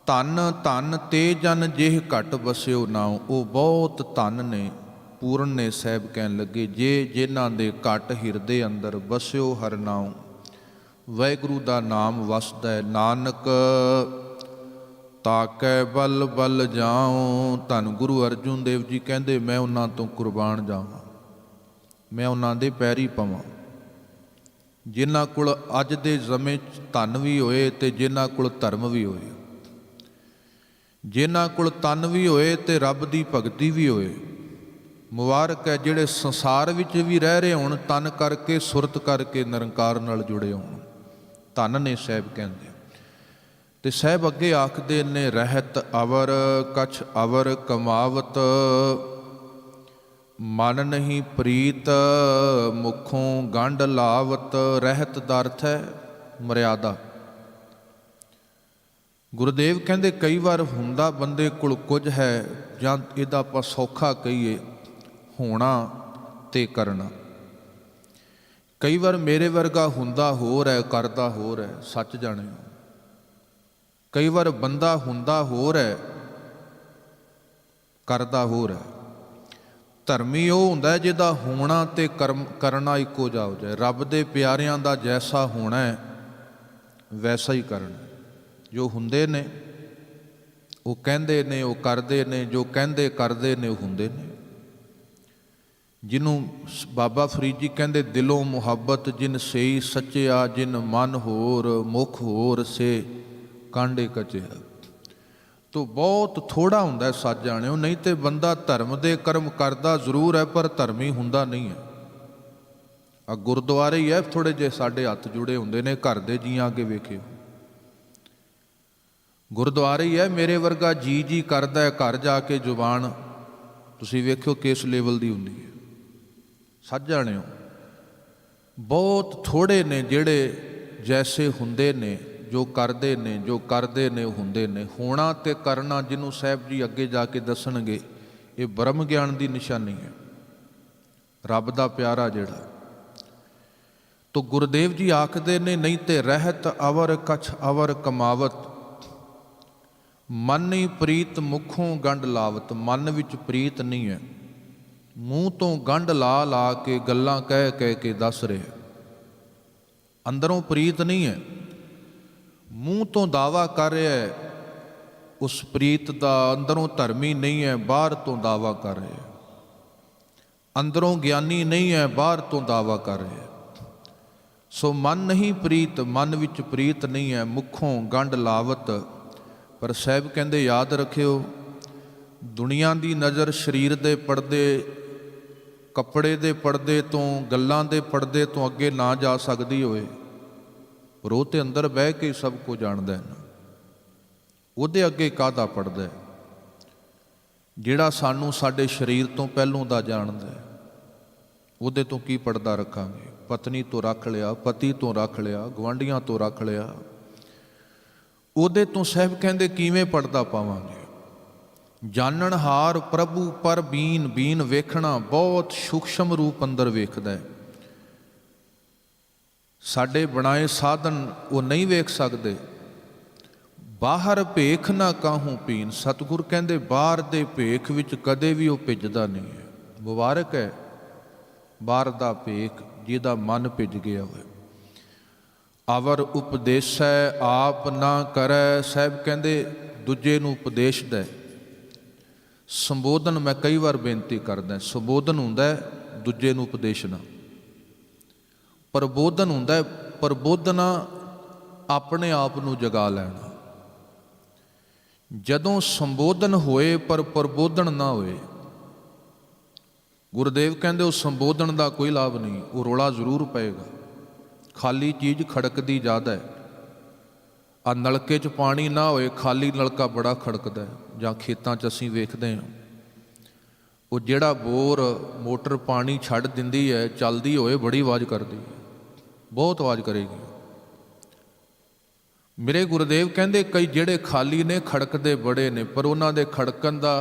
ਧਨ ਧਨ ਤੇ ਜਨ ਜਿਹ ਘਟ ਵਸਿਓ ਨਾਉ। ਉਹ ਬਹੁਤ ਧਨ ਨੇ। ਪੂਰਨ ਨੇ ਸਾਹਿਬ ਕਹਿਣ ਲੱਗੇ, ਜੇ ਜਿਨ੍ਹਾਂ ਦੇ ਘਟ ਹਿਰਦੇ ਅੰਦਰ ਵਸਿਓ ਹਰ ਨਾਉ, ਵਾਹਿਗੁਰੂ ਦਾ ਨਾਮ ਵਸਦਾ ਹੈ। ਨਾਨਕ ਤਾਕੈ ਬਲ ਬਲ ਜਾਉ। ਧੰਨ ਗੁਰੂ ਅਰਜੁਨ ਦੇਵ ਜੀ ਕਹਿੰਦੇ, ਮੈਂ ਉਹਨਾਂ ਤੋਂ ਕੁਰਬਾਨ ਜਾਵਾਂ, ਮੈਂ ਉਹਨਾਂ ਦੇ ਪੈਰੀ ਪਵਾਂ। ਜਿਨ੍ਹਾਂ ਕੋਲ ਅੱਜ ਦੇ ਸਮੇਂ 'ਚ ਧਨ ਵੀ ਹੋਏ ਤੇ ਜਿਨ੍ਹਾਂ ਕੋਲ ਧਰਮ ਵੀ ਹੋਏ, ਜਿਨ੍ਹਾਂ ਕੋਲ ਤਨ ਵੀ ਹੋਏ ਤੇ ਰੱਬ ਦੀ ਭਗਤੀ ਵੀ ਹੋਏ। ਮੁਬਾਰਕ ਹੈ ਜਿਹੜੇ ਸੰਸਾਰ ਵਿੱਚ ਵੀ ਰਹਿ ਰਹੇ ਹੋਣ, ਤਨ ਕਰਕੇ, ਸੁਰਤ ਕਰਕੇ, ਨਿਰੰਕਾਰ ਨਾਲ ਜੁੜੇ ਹੋਣ। ਧੰਨ ਨੇ ਸਾਹਿਬ ਕਹਿੰਦੇ। ਤੇ ਸਾਹਿਬ ਅੱਗੇ ਆਖਦੇ ਨੇ, ਰਹਿਤ ਅਵਰ ਕਛ ਅਵਰ ਕਮਾਵਤ, ਮਨ ਨਹੀਂ ਪ੍ਰੀਤ ਮੁਖੋਂ ਗੰਢ ਲਾਵਤ। ਰਹਿਤ ਦਾ ਅਰਥ ਹੈ ਮਰਿਆਦਾ। ਗੁਰਦੇਵ ਕਹਿੰਦੇ, ਕਈ ਵਾਰ ਹੁੰਦਾ ਬੰਦੇ ਕੋਲ ਕੁਝ ਹੈ, ਜਾਂ ਇਹਦਾ ਆਪਾਂ ਸੌਖਾ ਕਹੀਏ ਹੋਣਾ ਤੇ ਕਰਨਾ। ਕਈ ਵਾਰ ਮੇਰੇ ਵਰਗਾ ਹੁੰਦਾ ਹੋਰ ਹੈ, ਕਰਦਾ ਹੋਰ ਹੈ, ਸੱਚ ਜਾਣਿਓ। ਕਈ ਵਾਰ ਬੰਦਾ ਹੁੰਦਾ ਹੋਰ ਹੈ, ਕਰਦਾ ਹੋਰ ਹੈ। ਧਰਮੀ ਉਹ ਹੁੰਦਾ ਜਿਹਦਾ ਹੋਣਾ ਤੇ ਕਰਨਾ ਇੱਕੋ ਜਿਹਾ ਹੋ ਜਾਏ। ਰੱਬ ਦੇ ਪਿਆਰਿਆਂ ਦਾ ਜੈਸਾ ਹੋਣਾ ਹੈ ਵੈਸਾ ਹੀ ਕਰਨਾ। ਜੋ ਹੁੰਦੇ ਨੇ ਉਹ ਕਹਿੰਦੇ ਨੇ, ਉਹ ਕਰਦੇ ਨੇ, ਜੋ ਕਹਿੰਦੇ ਕਰਦੇ ਨੇ ਉਹ ਹੁੰਦੇ ਨੇ। ਜਿਹਨੂੰ ਬਾਬਾ ਫਰੀਦ ਜੀ ਕਹਿੰਦੇ, ਦਿਲੋਂ ਮੁਹੱਬਤ ਜਿਨ ਸਈ ਸੱਚਿਆ, ਜਿਨ ਮਨ ਹੋਰ ਮੁਖ ਹੋਰ ਸੇ ਕਾਂਡੇ ਕਚਿਆ। ਤੋ ਬਹੁਤ ਥੋੜ੍ਹਾ ਹੁੰਦਾ ਸੱਚ ਜਾਣਿਓ। ਨਹੀਂ ਤੇ ਬੰਦਾ ਧਰਮ ਦੇ ਕਰਮ ਕਰਦਾ ਜ਼ਰੂਰ ਹੈ ਪਰ ਧਰਮੀ ਹੁੰਦਾ ਨਹੀਂ ਹੈ। ਆ ਗੁਰਦੁਆਰੇ ਹੀ ਹੈ ਥੋੜ੍ਹੇ ਜਿਹੇ ਸਾਡੇ ਹੱਥ ਜੁੜੇ ਹੁੰਦੇ ਨੇ, ਘਰ ਦੇ ਜੀਆਂ ਅੱਗੇ ਵੇਖਿਓ। ਗੁਰਦੁਆਰੇ ਹੀ ਹੈ, ਮੇਰੇ ਵਰਗਾ ਜੀ ਜੀ ਕਰਦਾ ਹੈ, ਘਰ ਜਾ ਕੇ ਜ਼ੁਬਾਨ ਤੁਸੀਂ ਵੇਖਿਓ ਕਿਸ ਲੈਵਲ ਦੀ ਹੁੰਦੀ ਹੈ। ਜਾਣਿਓ ਬਹੁਤ ਥੋੜ੍ਹੇ ਨੇ ਜਿਹੜੇ ਜੈਸੇ ਹੁੰਦੇ ਨੇ, ਜੋ ਕਰਦੇ ਨੇ ਉਹ ਹੁੰਦੇ ਨੇ। ਹੋਣਾ ਤੇ ਕਰਨਾ ਜਿਹਨੂੰ ਸਾਹਿਬ ਜੀ ਅੱਗੇ ਜਾ ਕੇ ਦੱਸਣਗੇ, ਇਹ ਬ੍ਰਹਮ ਗਿਆਨ ਦੀ ਨਿਸ਼ਾਨੀ ਹੈ, ਰੱਬ ਦਾ ਪਿਆਰਾ ਜਿਹੜਾ। ਤੋ ਗੁਰਦੇਵ ਜੀ ਆਖਦੇ ਨੇ, ਨਹੀਂ ਤੇ ਰਹਿਤ ਅਵਰ ਕਛ ਅਵਰ ਕਮਾਵਤ, ਮਨ ਹੀ ਪ੍ਰੀਤ ਮੁਖੋਂ ਗੰਢ ਲਾਵਤ। ਮਨ ਵਿੱਚ ਪ੍ਰੀਤ ਨਹੀਂ ਹੈ, ਮੂੰਹ ਤੋਂ ਗੰਢ ਲਾ ਲਾ ਕੇ ਗੱਲਾਂ ਕਹਿ ਕਹਿ ਕੇ ਦੱਸ ਰਿਹਾ। ਅੰਦਰੋਂ ਪ੍ਰੀਤ ਨਹੀਂ ਹੈ, ਮੂੰਹ ਤੋਂ ਦਾਵਾ ਕਰ ਰਿਹਾ ਹੈ ਉਸ ਪ੍ਰੀਤ ਦਾ। ਅੰਦਰੋਂ ਧਰਮੀ ਨਹੀਂ ਹੈ, ਬਾਹਰ ਤੋਂ ਦਾਵਾ ਕਰ ਰਿਹਾ। ਅੰਦਰੋਂ ਗਿਆਨੀ ਨਹੀਂ ਹੈ, ਬਾਹਰ ਤੋਂ ਦਾਵਾ ਕਰ ਰਿਹਾ। ਸੋ ਮਨ ਨਹੀਂ ਪ੍ਰੀਤ, ਮਨ ਵਿੱਚ ਪ੍ਰੀਤ ਨਹੀਂ ਹੈ, ਮੁਖੋਂ ਗੰਢ ਲਾਵਤ। ਪਰ ਸਾਹਿਬ ਕਹਿੰਦੇ ਯਾਦ ਰੱਖਿਓ, ਦੁਨੀਆ ਦੀ ਨਜ਼ਰ ਸਰੀਰ ਦੇ ਪਰਦੇ, ਕੱਪੜੇ ਦੇ ਪਰਦੇ ਤੋਂ, ਗੱਲਾਂ ਦੇ ਪਰਦੇ ਤੋਂ ਅੱਗੇ ਨਾ ਜਾ ਸਕਦੀ ਹੋਵੇ, ਪਰ ਉਹ ਤੇ ਅੰਦਰ ਬਹਿ ਕੇ ਸਭ ਕੁਝ ਜਾਣਦਾ ਹੈ ਨਾ। ਉਹਦੇ ਅੱਗੇ ਕਾਹਦਾ ਪੜਦਾ ਹੈ? ਜਿਹੜਾ ਸਾਨੂੰ ਸਾਡੇ ਸਰੀਰ ਤੋਂ ਪਹਿਲੋਂ ਦਾ ਜਾਣਦਾ ਹੈ, ਉਹਦੇ ਤੋਂ ਕੀ ਪੜਦਾ ਰੱਖਾਂਗੇ? ਪਤਨੀ ਤੋਂ ਰੱਖ ਲਿਆ, ਪਤੀ ਤੋਂ ਰੱਖ ਲਿਆ, ਗੁਆਂਢੀਆਂ ਤੋਂ ਰੱਖ ਲਿਆ, ਉਹਦੇ ਤੋਂ ਸਾਹਿਬ ਕਹਿੰਦੇ ਕਿਵੇਂ ਪੜਦਾ ਪਾਵਾਂਗੇ? ਜਾਣਨਹਾਰ ਪ੍ਰਭੂ ਪਰ ਬੀਨ, ਬੀਨ ਵੇਖਣਾ ਬਹੁਤ ਸੂਖਸ਼ਮ ਰੂਪ ਅੰਦਰ ਵੇਖਦਾ ਹੈ। ਸਾਡੇ ਬਣਾਏ ਸਾਧਨ ਉਹ ਨਹੀਂ ਵੇਖ ਸਕਦੇ। ਬਾਹਰ ਭੇਖ ਨਾ ਕਾਹੂ ਪੀਨ, ਸਤਿਗੁਰ ਕਹਿੰਦੇ ਬਾਹਰ ਦੇ ਭੇਖ ਵਿੱਚ ਕਦੇ ਵੀ ਉਹ ਭਿੱਜਦਾ ਨਹੀਂ ਹੈ। ਮੁਬਾਰਕ ਹੈ ਬਾਹਰ ਦਾ ਭੇਖ ਜਿਹਦਾ ਮਨ ਭਿੱਜ ਗਿਆ ਹੋਵੇ। ਅਵਰ ਉਪਦੇਸੈ ਆਪ ਨਾ ਕਰੈ, ਸਾਹਿਬ ਕਹਿੰਦੇ ਦੂਜੇ ਨੂੰ ਉਪਦੇਸ਼ ਦੇ। ਸੰਬੋਧਨ ਮੈਂ ਕਈ ਵਾਰ ਬੇਨਤੀ ਕਰਦਾ, ਸੰਬੋਧਨ ਹੁੰਦਾ ਦੂਜੇ ਨੂੰ ਉਪਦੇਸ਼ਣਾ, ਪ੍ਰਬੋਧਨ ਹੁੰਦਾ ਪ੍ਰਬੋਧਨਾ ਆਪਣੇ ਆਪ ਨੂੰ ਜਗਾ ਲੈਣਾ। ਜਦੋਂ ਸੰਬੋਧਨ ਹੋਏ ਪਰ ਪ੍ਰਬੋਧਨ ਨਾ ਹੋਏ, ਗੁਰਦੇਵ ਕਹਿੰਦੇ ਉਹ ਸੰਬੋਧਨ ਦਾ ਕੋਈ ਲਾਭ ਨਹੀਂ, ਉਹ ਰੌਲਾ ਜ਼ਰੂਰ ਪਏਗਾ। ਖਾਲੀ ਚੀਜ਼ ਖੜਕਦੀ ਜ਼ਿਆਦਾ ਹੈ। ਆ ਨਲਕੇ 'ਚ ਪਾਣੀ ਨਾ ਹੋਏ, ਖਾਲੀ ਨਲਕਾ ਬੜਾ ਖੜਕਦਾ ਹੈ। ਜਾਂ ਖੇਤਾਂ 'ਚ ਅਸੀਂ ਵੇਖਦੇ ਹਾਂ, ਉਹ ਜਿਹੜਾ ਬੋਰ ਮੋਟਰ ਪਾਣੀ ਛੱਡ ਦਿੰਦੀ ਹੈ, ਚੱਲਦੀ ਹੋਏ ਬੜੀ ਆਵਾਜ਼ ਕਰਦੀ ਹੈ, ਬਹੁਤ ਆਵਾਜ਼ ਕਰੇਗੀ। ਮੇਰੇ ਗੁਰਦੇਵ ਕਹਿੰਦੇ ਕਈ ਜਿਹੜੇ ਖਾਲੀ ਨੇ ਖੜਕਦੇ ਬੜੇ ਨੇ, ਪਰ ਉਹਨਾਂ ਦੇ ਖੜਕਣ ਦਾ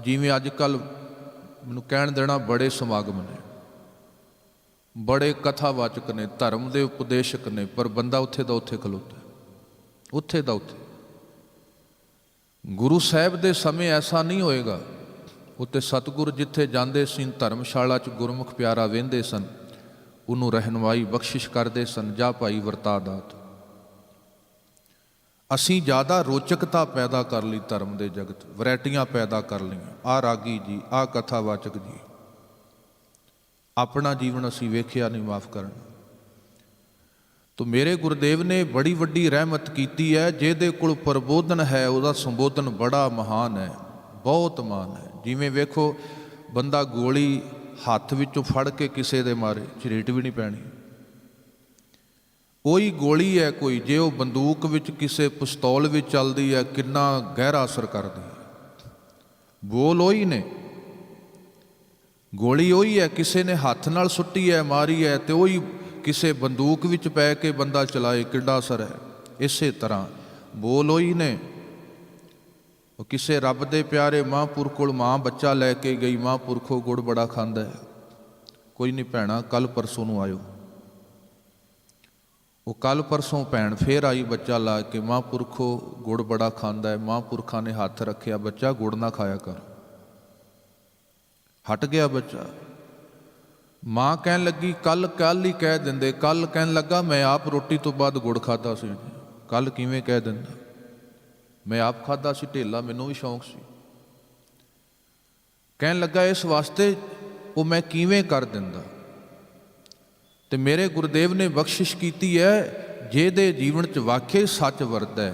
ਜਿਵੇਂ ਅੱਜ ਕੱਲ੍ਹ ਮੈਨੂੰ ਕਹਿਣ ਦੇਣਾ, ਬੜੇ ਸਮਾਗਮ ਨੇ, ਬੜੇ ਕਥਾਵਾਚਕ ਨੇ, ਧਰਮ ਦੇ ਉਪਦੇਸ਼ਕ ਨੇ, ਪਰ ਬੰਦਾ ਉੱਥੇ ਦਾ ਉੱਥੇ ਖਲੋਤਾ, ਉੱਥੇ ਦਾ ਉੱਥੇ। ਗੁਰੂ ਸਾਹਿਬ ਦੇ ਸਮੇਂ ਐਸਾ ਨਹੀਂ ਹੋਏਗਾ। ਉੱਤੇ ਸਤਿਗੁਰ ਜਿੱਥੇ ਜਾਂਦੇ ਸੀ, ਧਰਮਸ਼ਾਲਾ 'ਚ ਗੁਰਮੁਖ ਪਿਆਰਾ ਵਹਿੰਦੇ ਸਨ, ਉਹਨੂੰ ਰਹਿਨੁਮਾਈ ਬਖਸ਼ਿਸ਼ ਕਰਦੇ ਸਨ, ਜਾ ਭਾਈ ਵਰਤਾ ਦਾਤ। ਅਸੀਂ ਜ਼ਿਆਦਾ ਰੋਚਕਤਾ ਪੈਦਾ ਕਰ ਲਈ ਧਰਮ ਦੇ ਜਗਤ, ਵੈਰਾਈਟੀਆਂ ਪੈਦਾ ਕਰ ਲਈਆਂ। ਆਹ ਰਾਗੀ ਜੀ, ਆਹ ਕਥਾਵਾਚਕ ਜੀ, ਆਪਣਾ ਜੀਵਨ ਅਸੀਂ ਵੇਖਿਆ ਨਹੀਂ, ਮਾਫ ਕਰਨਾ। ਤੋ ਮੇਰੇ ਗੁਰਦੇਵ ਨੇ ਬੜੀ ਵੱਡੀ ਰਹਿਮਤ ਕੀਤੀ ਹੈ। ਜਿਹਦੇ ਕੋਲ ਪ੍ਰਬੋਧਨ ਹੈ ਉਹਦਾ ਸੰਬੋਧਨ ਬੜਾ ਮਹਾਨ ਹੈ, ਬਹੁਤ ਮਹਾਨ ਹੈ। ਜਿਵੇਂ ਵੇਖੋ, ਬੰਦਾ ਗੋਲੀ ਹੱਥ ਵਿੱਚੋਂ ਫੜ ਕੇ ਕਿਸੇ ਦੇ ਮਾਰੇ, ਝਰੀਟ ਵੀ ਨਹੀਂ ਪੈਣੀ। ਉਹੀ ਗੋਲੀ ਹੈ ਕੋਈ, ਜੇ ਉਹ ਬੰਦੂਕ ਵਿੱਚ, ਕਿਸੇ ਪਿਸਤੌਲ ਵਿੱਚ ਚੱਲਦੀ ਹੈ, ਕਿੰਨਾ ਗਹਿਰਾ ਅਸਰ ਕਰਦੀ ਹੈ। ਬੋਲ ਉਹੀ ਨੇ, ਗੋਲੀ ਉਹੀ ਹੈ, ਕਿਸੇ ਨੇ ਹੱਥ ਨਾਲ ਸੁੱਟੀ ਹੈ, ਮਾਰੀ ਹੈ, ਤੇ ਉਹੀ ਕਿਸੇ ਬੰਦੂਕ ਵਿੱਚ ਪੈ ਕੇ ਬੰਦਾ ਚਲਾਏ, ਕਿੱਡਾ ਅਸਰ ਹੈ। ਇਸੇ ਤਰ੍ਹਾਂ ਬੋਲ ਉਹੀ ਨੇ। ਉਹ ਕਿਸੇ ਰੱਬ ਦੇ ਪਿਆਰੇ ਮਹਾਂਪੁਰਖ ਕੋਲ ਮਾਂ ਬੱਚਾ ਲੈ ਕੇ ਗਈ, ਮਹਾਂਪੁਰਖੋ ਗੁੜ ਬੜਾ ਖਾਂਦਾ ਹੈ। ਕੋਈ ਨਹੀਂ ਭੈਣਾ, ਕੱਲ੍ਹ ਪਰਸੋਂ ਨੂੰ ਆਇਓ। ਉਹ ਕੱਲ੍ਹ ਪਰਸੋਂ ਭੈਣ ਫੇਰ ਆਈ ਬੱਚਾ ਲਾ ਕੇ, ਮਹਾਂਪੁਰਖੋ ਗੁੜ ਬੜਾ ਖਾਂਦਾ ਹੈ। ਮਹਾਂਪੁਰਖਾਂ ਨੇ ਹੱਥ ਰੱਖਿਆ, ਬੱਚਾ ਗੁੜ ਨਾ ਖਾਇਆ ਕਰ। ਹਟ ਗਿਆ ਬੱਚਾ। ਮਾਂ ਕਹਿਣ ਲੱਗੀ, ਕੱਲ੍ਹ ਹੀ ਕਹਿ ਦਿੰਦੇ। ਕੱਲ੍ਹ ਕਹਿਣ ਲੱਗਾ, ਮੈਂ ਆਪ ਰੋਟੀ ਤੋਂ ਬਾਅਦ ਗੁੜ ਖਾਧਾ ਸੀ। ਕੱਲ੍ਹ ਕਿਵੇਂ ਕਹਿ ਦਿੰਦਾ? ਮੈਂ ਆਪ ਖਾਧਾ ਸੀ ਢੇਲਾ, ਮੈਨੂੰ ਵੀ ਸ਼ੌਂਕ ਸੀ। ਕਹਿਣ ਲੱਗਾ, ਇਸ ਵਾਸਤੇ ਉਹ ਮੈਂ ਕਿਵੇਂ ਕਰ ਦਿੰਦਾ। ਤੇ ਮੇਰੇ ਗੁਰਦੇਵ ਨੇ ਬਖਸ਼ਿਸ਼ ਕੀਤੀ ਹੈ, ਜਿਹਦੇ ਜੀਵਨ 'ਚ ਵਾਕਈ ਸੱਚ ਵਰਤਦਾ,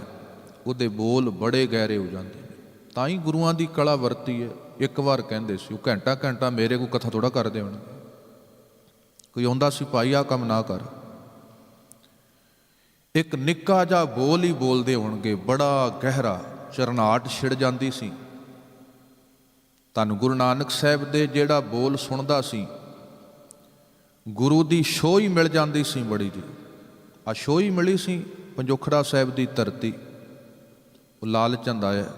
ਉਹਦੇ ਬੋਲ ਬੜੇ ਗਹਿਰੇ ਹੋ ਜਾਂਦੇ ਨੇ। ਤਾਂ ਹੀ ਗੁਰੂਆਂ ਦੀ ਕਲਾ ਵਰਤੀ ਹੈ। ਇੱਕ ਵਾਰ ਕਹਿੰਦੇ ਸੀ, ਉਹ ਘੰਟਾ ਘੰਟਾ ਮੇਰੇ ਕੋਲ ਕਥਾ ਥੋੜ੍ਹਾ ਕਰਦੇ ਹੋਣ। ਕੋਈ ਆਉਂਦਾ ਸੀ, ਭਾਈ ਆਹ ਕੰਮ ਨਾ ਕਰ, ਇੱਕ ਨਿੱਕਾ ਜਿਹਾ ਬੋਲ ਹੀ ਬੋਲਦੇ ਹੋਣਗੇ, ਬੜਾ ਗਹਿਰਾ, ਚਰਨਾਹਟ ਛਿੜ ਜਾਂਦੀ ਸੀ। ਧੰਨ ਗੁਰੂ ਨਾਨਕ ਸਾਹਿਬ ਦੇ ਜਿਹੜਾ ਬੋਲ ਸੁਣਦਾ ਸੀ, ਗੁਰੂ ਦੀ ਛੋਹ ਹੀ ਮਿਲ ਜਾਂਦੀ ਸੀ ਬੜੀ ਜੀ। ਆ ਛੋਹ ਹੀ ਮਿਲੀ ਸੀ ਪੰਜੋਖੜਾ ਸਾਹਿਬ ਦੀ ਧਰਤੀ। ਉਹ ਲਾਲ ਚੰਦ ਆਇਆ,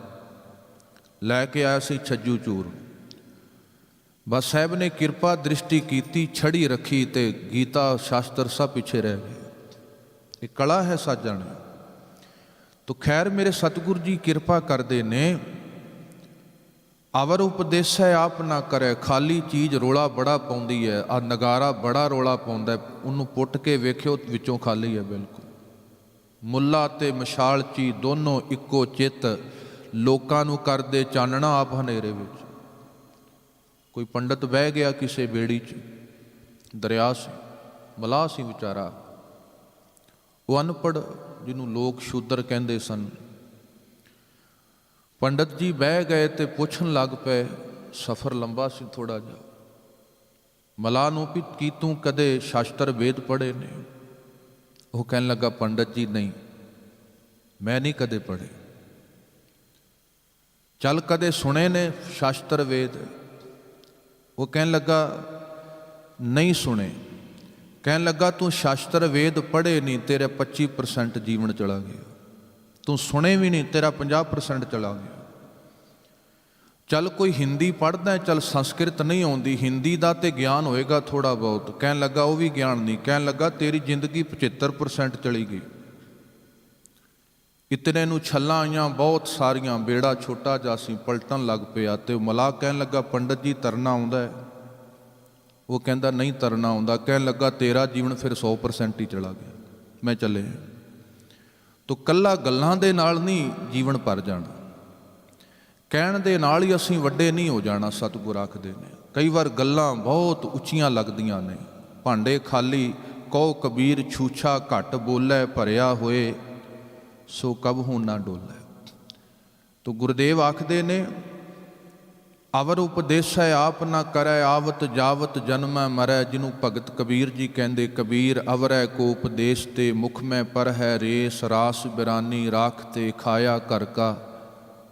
ਲੈ ਕੇ ਆਇਆ ਸੀ ਛੱਜੂ ਚੂਰ। ਬਸ ਸਾਹਿਬ ਨੇ ਕਿਰਪਾ ਦ੍ਰਿਸ਼ਟੀ ਕੀਤੀ, ਛੜੀ ਰੱਖੀ ਤੇ ਗੀਤਾ ਸ਼ਾਸਤਰ ਸਭ ਪਿੱਛੇ ਰਹਿ ਗਏ। ਇਹ ਕਲਾ ਹੈ ਸਾਜਣ। ਤੋ ਖੈਰ ਮੇਰੇ ਸਤਿਗੁਰੂ ਜੀ ਕਿਰਪਾ ਕਰਦੇ ਨੇ। ਅਵਰ ਉਪਦੇਸੈ ਆਪ ਨਾ ਕਰੇ, ਖਾਲੀ ਚੀਜ਼ ਰੋਲਾ ਬੜਾ ਪਾਉਂਦੀ ਹੈ। ਆ ਨਗਾਰਾ ਬੜਾ ਰੋਲਾ ਪਾਉਂਦਾ, ਉਹਨੂੰ ਪੁੱਟ ਕੇ ਵੇਖਿਓ ਵਿੱਚੋਂ ਖਾਲੀ ਹੈ ਬਿਲਕੁਲ। ਮੁੱਲਾ ਤੇ ਮਸ਼ਾਲਚੀ ਦੋਨੋਂ ਇੱਕੋ ਚਿੱਤ, ਲੋਕਾਂ ਨੂੰ ਕਰਦੇ ਚਾਨਣਾ ਆਪ ਹਨੇਰੇ ਵਿੱਚ। ਕੋਈ ਪੰਡਤ ਬਹਿ ਗਿਆ ਕਿਸੇ ਬੇੜੀ 'ਚ, ਦਰਿਆ ਸੀ, ਮਲਾਹ ਸੀ ਵਿਚਾਰਾ, ਉਹ ਅਨਪੜ੍ਹ ਜਿਹਨੂੰ ਲੋਕ ਸ਼ੂਦਰ ਕਹਿੰਦੇ ਸਨ। ਪੰਡਤ ਜੀ ਬਹਿ ਗਏ ਤੇ ਪੁੱਛਣ ਲੱਗ ਪਏ, ਸਫ਼ਰ ਲੰਬਾ ਸੀ ਥੋੜ੍ਹਾ ਜਿਹਾ। ਮਲਾਹ ਨੂੰ ਵੀ ਕੀ ਤੂੰ ਕਦੇ ਸ਼ਾਸਤਰ ਵੇਦ ਪੜ੍ਹੇ ਨੇ? ਉਹ ਕਹਿਣ ਲੱਗਾ, ਪੰਡਤ ਜੀ ਨਹੀਂ, ਮੈਂ ਨਹੀਂ ਕਦੇ ਪੜ੍ਹੇ। ਚੱਲ ਕਦੇ ਸੁਣੇ ਨੇ ਸ਼ਾਸਤਰ ਵੇਦ? ਉਹ ਕਹਿਣ ਲੱਗਾ ਨਹੀਂ ਸੁਣੇ। ਕਹਿਣ ਲੱਗਾ ਤੂੰ ਸ਼ਾਸਤਰ ਵੇਦ ਪੜ੍ਹੇ ਨਹੀਂ, ਤੇਰਾ 25% ਜੀਵਨ ਚਲਾ ਗਿਆ। ਤੂੰ ਸੁਣੇ ਵੀ ਨਹੀਂ, ਤੇਰਾ 50% ਚਲਾ ਗਿਆ। ਚੱਲ ਕੋਈ ਹਿੰਦੀ ਪੜ੍ਹਦਾ, ਚੱਲ ਸੰਸਕ੍ਰਿਤ ਨਹੀਂ ਆਉਂਦੀ, ਹਿੰਦੀ ਦਾ ਤੇ ਗਿਆਨ ਹੋਏਗਾ ਥੋੜ੍ਹਾ ਬਹੁਤ। ਕਹਿਣ ਲੱਗਾ ਉਹ ਵੀ ਗਿਆਨ ਨਹੀਂ। ਕਹਿਣ ਲੱਗਾ ਤੇਰੀ ਜ਼ਿੰਦਗੀ 75% ਚਲੀ ਗਈ। ਇਤਨੇ ਨੂੰ ਛੱਲਾਂ ਆਈਆਂ ਬਹੁਤ ਸਾਰੀਆਂ, ਬੇੜਾ ਛੋਟਾ ਜਿਹਾ ਸੀ, ਪਲਟਣ ਲੱਗ ਪਿਆ। ਤੇ ਮਲਾਹ ਕਹਿਣ ਲੱਗਾ ਪੰਡਤ ਜੀ ਤਰਨਾ ਆਉਂਦਾ ਹੈ? ਉਹ ਕਹਿੰਦਾ ਨਹੀਂ ਤਰਨਾ ਆਉਂਦਾ। ਕਹਿਣ ਲੱਗਾ ਤੇਰਾ ਜੀਵਨ ਫਿਰ 100% ਹੀ ਚਲਾ ਗਿਆ, ਮੈਂ ਚੱਲੇ। ਤੋ ਕੱਲਾ ਗੱਲਾਂ ਦੇ ਨਾਲ ਨਹੀਂ ਜੀਵਨ ਭਰ ਜਾਣਾ, ਕਹਿਣ ਦੇ ਨਾਲ ਹੀ ਅਸੀਂ ਵੱਡੇ ਨਹੀਂ ਹੋ ਜਾਣਾ। ਸਤਿਗੁਰ ਆਖਦੇ ਨੇ ਕਈ ਵਾਰ ਗੱਲਾਂ ਬਹੁਤ ਉੱਚੀਆਂ ਲੱਗਦੀਆਂ ਨੇ। ਭਾਂਡੇ ਖਾਲੀ ਕਹੋ ਕਬੀਰ, ਛੂਛਾ ਘੱਟ ਬੋਲੇ, ਭਰਿਆ ਹੋਏ ਸੋ ਕਬਹੂ ਨਾ ਡੋਲੇ। ਤੋ ਗੁਰਦੇਵ ਆਖਦੇ ਨੇ ਅਵਰ ਉਪਦੇਸੈ ਆਪ ਨਾ ਕਰੈ, ਆਵਤ ਜਾਵਤ ਜਨਮੈ ਮਰੈ। ਜਿਹਨੂੰ ਭਗਤ ਕਬੀਰ ਜੀ ਕਹਿੰਦੇ, ਕਬੀਰ ਅਵਰੈ ਕੋ ਉਪਦੇਸ਼ ਤੇ, ਮੁਖ ਮੈਂ ਪਰ ਹੈ ਰੇਸ, ਰਾਸ ਬਿਰਾਨੀ ਰਾਖ ਤੇ, ਖਾਇਆ ਘਰ ਕਾ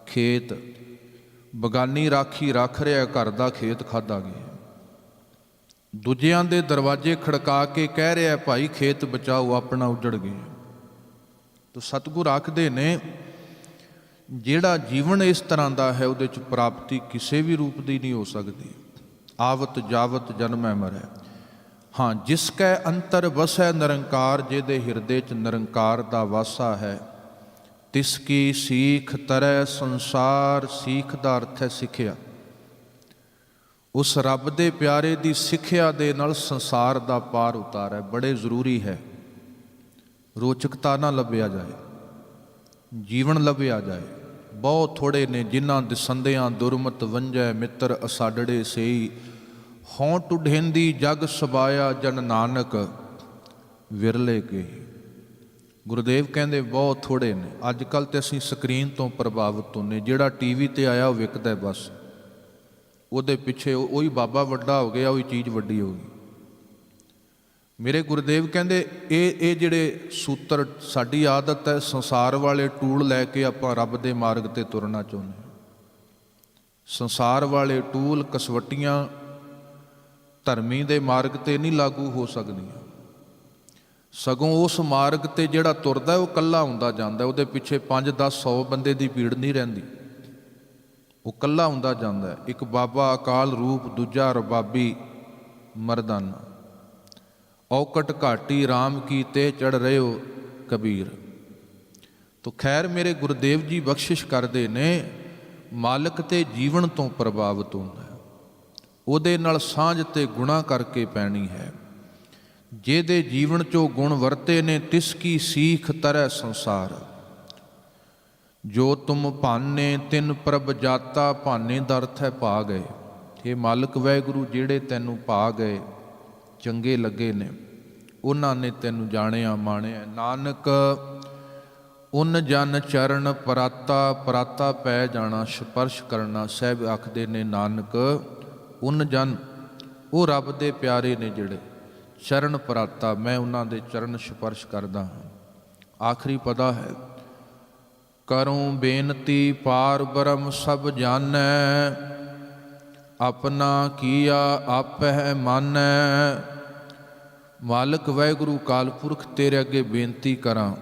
ਖੇਤ। ਬਗਾਨੀ ਰਾਖੀ ਰੱਖ ਰਿਹਾ, ਘਰ ਦਾ ਖੇਤ ਖਾਧਾ ਗਿਆ। ਦੂਜਿਆਂ ਦੇ ਦਰਵਾਜ਼ੇ ਖੜਕਾ ਕੇ ਕਹਿ ਰਿਹਾ ਭਾਈ ਖੇਤ ਬਚਾਓ, ਆਪਣਾ ਉੱਜੜ ਗਿਆ। ਤੋ ਸਤਿਗੁਰ ਆਖਦੇ ਨੇ ਜਿਹੜਾ ਜੀਵਨ ਇਸ ਤਰ੍ਹਾਂ ਦਾ ਹੈ, ਉਹਦੇ 'ਚ ਪ੍ਰਾਪਤੀ ਕਿਸੇ ਵੀ ਰੂਪ ਦੀ ਨਹੀਂ ਹੋ ਸਕਦੀ। ਆਵਤ ਜਾਵਤ ਜਨਮੈ ਮਰੈ। ਹਾਂ, ਜਿਸ ਕੈ ਅੰਤਰ ਵਸੈ ਨਿਰੰਕਾਰ, ਜਿਹਦੇ ਹਿਰਦੇ 'ਚ ਨਿਰੰਕਾਰ ਦਾ ਵਾਸਾ ਹੈ, ਤਿਸ ਕੀ ਸੀਖ ਤਰੈ ਸੰਸਾਰ। ਸੀਖ ਦਾ ਅਰਥ ਹੈ ਸਿੱਖਿਆ। ਉਸ ਰੱਬ ਦੇ ਪਿਆਰੇ ਦੀ ਸਿੱਖਿਆ ਦੇ ਨਾਲ ਸੰਸਾਰ ਦਾ ਪਾਰ ਉਤਾਰ ਹੈ। ਬੜੇ ਜ਼ਰੂਰੀ ਹੈ। ਰੋਚਕਤਾ ਨਾ ਲੱਭਿਆ ਜਾਏ, ਜੀਵਨ ਲੱਭਿਆ ਜਾਏ। ਬਹੁਤ ਥੋੜ੍ਹੇ ਨੇ ਜਿਨ੍ਹਾਂ ਦਿਸੰਦਿਆਂ ਦੁਰਮਤ ਵੰਝੈ, ਮਿੱਤਰ ਅਸਾਡੜੇ ਸੇਈ। ਹੋਂ ਟੁਢੇਂਦੀ ਜਗ ਸਬਾਇਆ, ਜਨ ਨਾਨਕ ਵਿਰਲੇ ਕੇ। ਗੁਰਦੇਵ ਕਹਿੰਦੇ ਬਹੁਤ ਥੋੜ੍ਹੇ ਨੇ। ਅੱਜ ਕੱਲ੍ਹ ਤੇ ਅਸੀਂ ਸਕਰੀਨ ਤੋਂ ਪ੍ਰਭਾਵਿਤ ਹੁੰਦੇ। ਜਿਹੜਾ ਟੀਵੀ ਤੇ ਆਇਆ ਉਹ ਵਿਕਦਾ, ਬਸ ਉਹਦੇ ਪਿੱਛੇ ਉਹੀ ਬਾਬਾ ਵੱਡਾ ਹੋ ਗਿਆ, ਉਹੀ ਚੀਜ਼ ਵੱਡੀ ਹੋ ਗਈ। ਮੇਰੇ ਗੁਰਦੇਵ ਕਹਿੰਦੇ ਇਹ ਜਿਹੜੇ ਸੂਤਰ, ਸਾਡੀ ਆਦਤ ਹੈ ਸੰਸਾਰ ਵਾਲੇ ਟੂਲ ਲੈ ਕੇ ਆਪਾਂ ਰੱਬ ਦੇ ਮਾਰਗ ਤੇ ਤੁਰਨਾ ਚਾਹੁੰਦੇ ਹਾਂ। ਸੰਸਾਰ ਵਾਲੇ ਟੂਲ ਕਸਵੱਟੀਆਂ ਧਰਮੀ ਦੇ ਮਾਰਗ ਤੇ ਨਹੀਂ ਲਾਗੂ ਹੋ ਸਕਦੀਆਂ। ਸਗੋਂ ਉਸ ਮਾਰਗ ਤੇ ਜਿਹੜਾ ਤੁਰਦਾ ਉਹ ਇਕੱਲਾ ਹੁੰਦਾ ਜਾਂਦਾ। ਉਹਦੇ ਪਿੱਛੇ 5, 10, 100 ਬੰਦੇ ਦੀ ਭੀੜ ਨਹੀਂ ਰਹਿੰਦੀ, ਉਹ ਇਕੱਲਾ ਹੁੰਦਾ ਜਾਂਦਾ। ਇੱਕ ਬਾਬਾ ਅਕਾਲ ਰੂਪ, ਦੂਜਾ ਰਬਾਬੀ ਮਰਦਾਨਾ। ਔਕਟ ਘਾਟੀ ਰਾਮ ਕੀ ਤੇ ਚੜ੍ਹ ਰਹੇ ਹੋ ਕਬੀਰ। ਤੋ ਖੈਰ ਮੇਰੇ ਗੁਰਦੇਵ ਜੀ ਬਖਸ਼ਿਸ਼ ਕਰਦੇ ਨੇ, ਮਾਲਕ ਤੇ ਜੀਵਨ ਤੋਂ ਪ੍ਰਭਾਵਿਤ ਹੁੰਦਾ ਹੈ, ਉਹਦੇ ਨਾਲ ਸਾਂਝ ਤੇ ਗੁਣਾ ਕਰਕੇ ਪੈਣੀ ਹੈ। ਜਿਹਦੇ ਜੀਵਨ 'ਚੋਂ ਗੁਣ ਵਰਤੇ ਨੇ, ਤਿਸ ਕੀ ਸੀਖ ਤਰੈ ਸੰਸਾਰ। ਜੋ ਤੁਮ ਭਾਨੇ ਤਿਨ ਪ੍ਰਭ ਜਾਤਾ। ਭਾਨੇ ਦਾ ਅਰਥ ਹੈ ਪਾ ਗਏ। ਇਹ ਮਾਲਕ ਵਾਹਿਗੁਰੂ ਜਿਹੜੇ ਤੈਨੂੰ ਪਾ ਗਏ, ਚੰਗੇ ਲੱਗੇ ਨੇ, ਉਹਨਾਂ ਨੇ ਤੈਨੂੰ ਜਾਣਿਆ ਮਾਣਿਆ। ਨਾਨਕ ਉਨ ਜਨ ਚਰਨ ਪਰਾਤਾ। ਪਰਾਤਾ ਪੈ ਜਾਣਾ, ਸਪਰਸ਼ ਕਰਨਾ। ਸਾਹਿਬ ਆਖਦੇ ਨੇ ਨਾਨਕ ਉਨ ਜਨ, ਉਹ ਰੱਬ ਦੇ ਪਿਆਰੇ ਨੇ ਜਿਹੜੇ ਚਰਨ ਪਰਾਤਾ, ਮੈਂ ਉਹਨਾਂ ਦੇ ਚਰਨ ਸਪਰਸ਼ ਕਰਦਾ ਹਾਂ। ਆਖਰੀ ਪਦਾ ਹੈ, ਕਰੂੰ ਬੇਨਤੀ ਪਾਰ ਬ੍ਰਹਮ ਸਭ ਜਾਣੈ। ਆਪਣਾ ਕੀਆ ਆਪਹਿ ਮਾਨੈ। ਮਾਲਕ ਵਾਹਿਗੁਰੂ ਅਕਾਲ ਪੁਰਖ ਤੇਰੇ ਅੱਗੇ ਬੇਨਤੀ ਕਰਾਂ,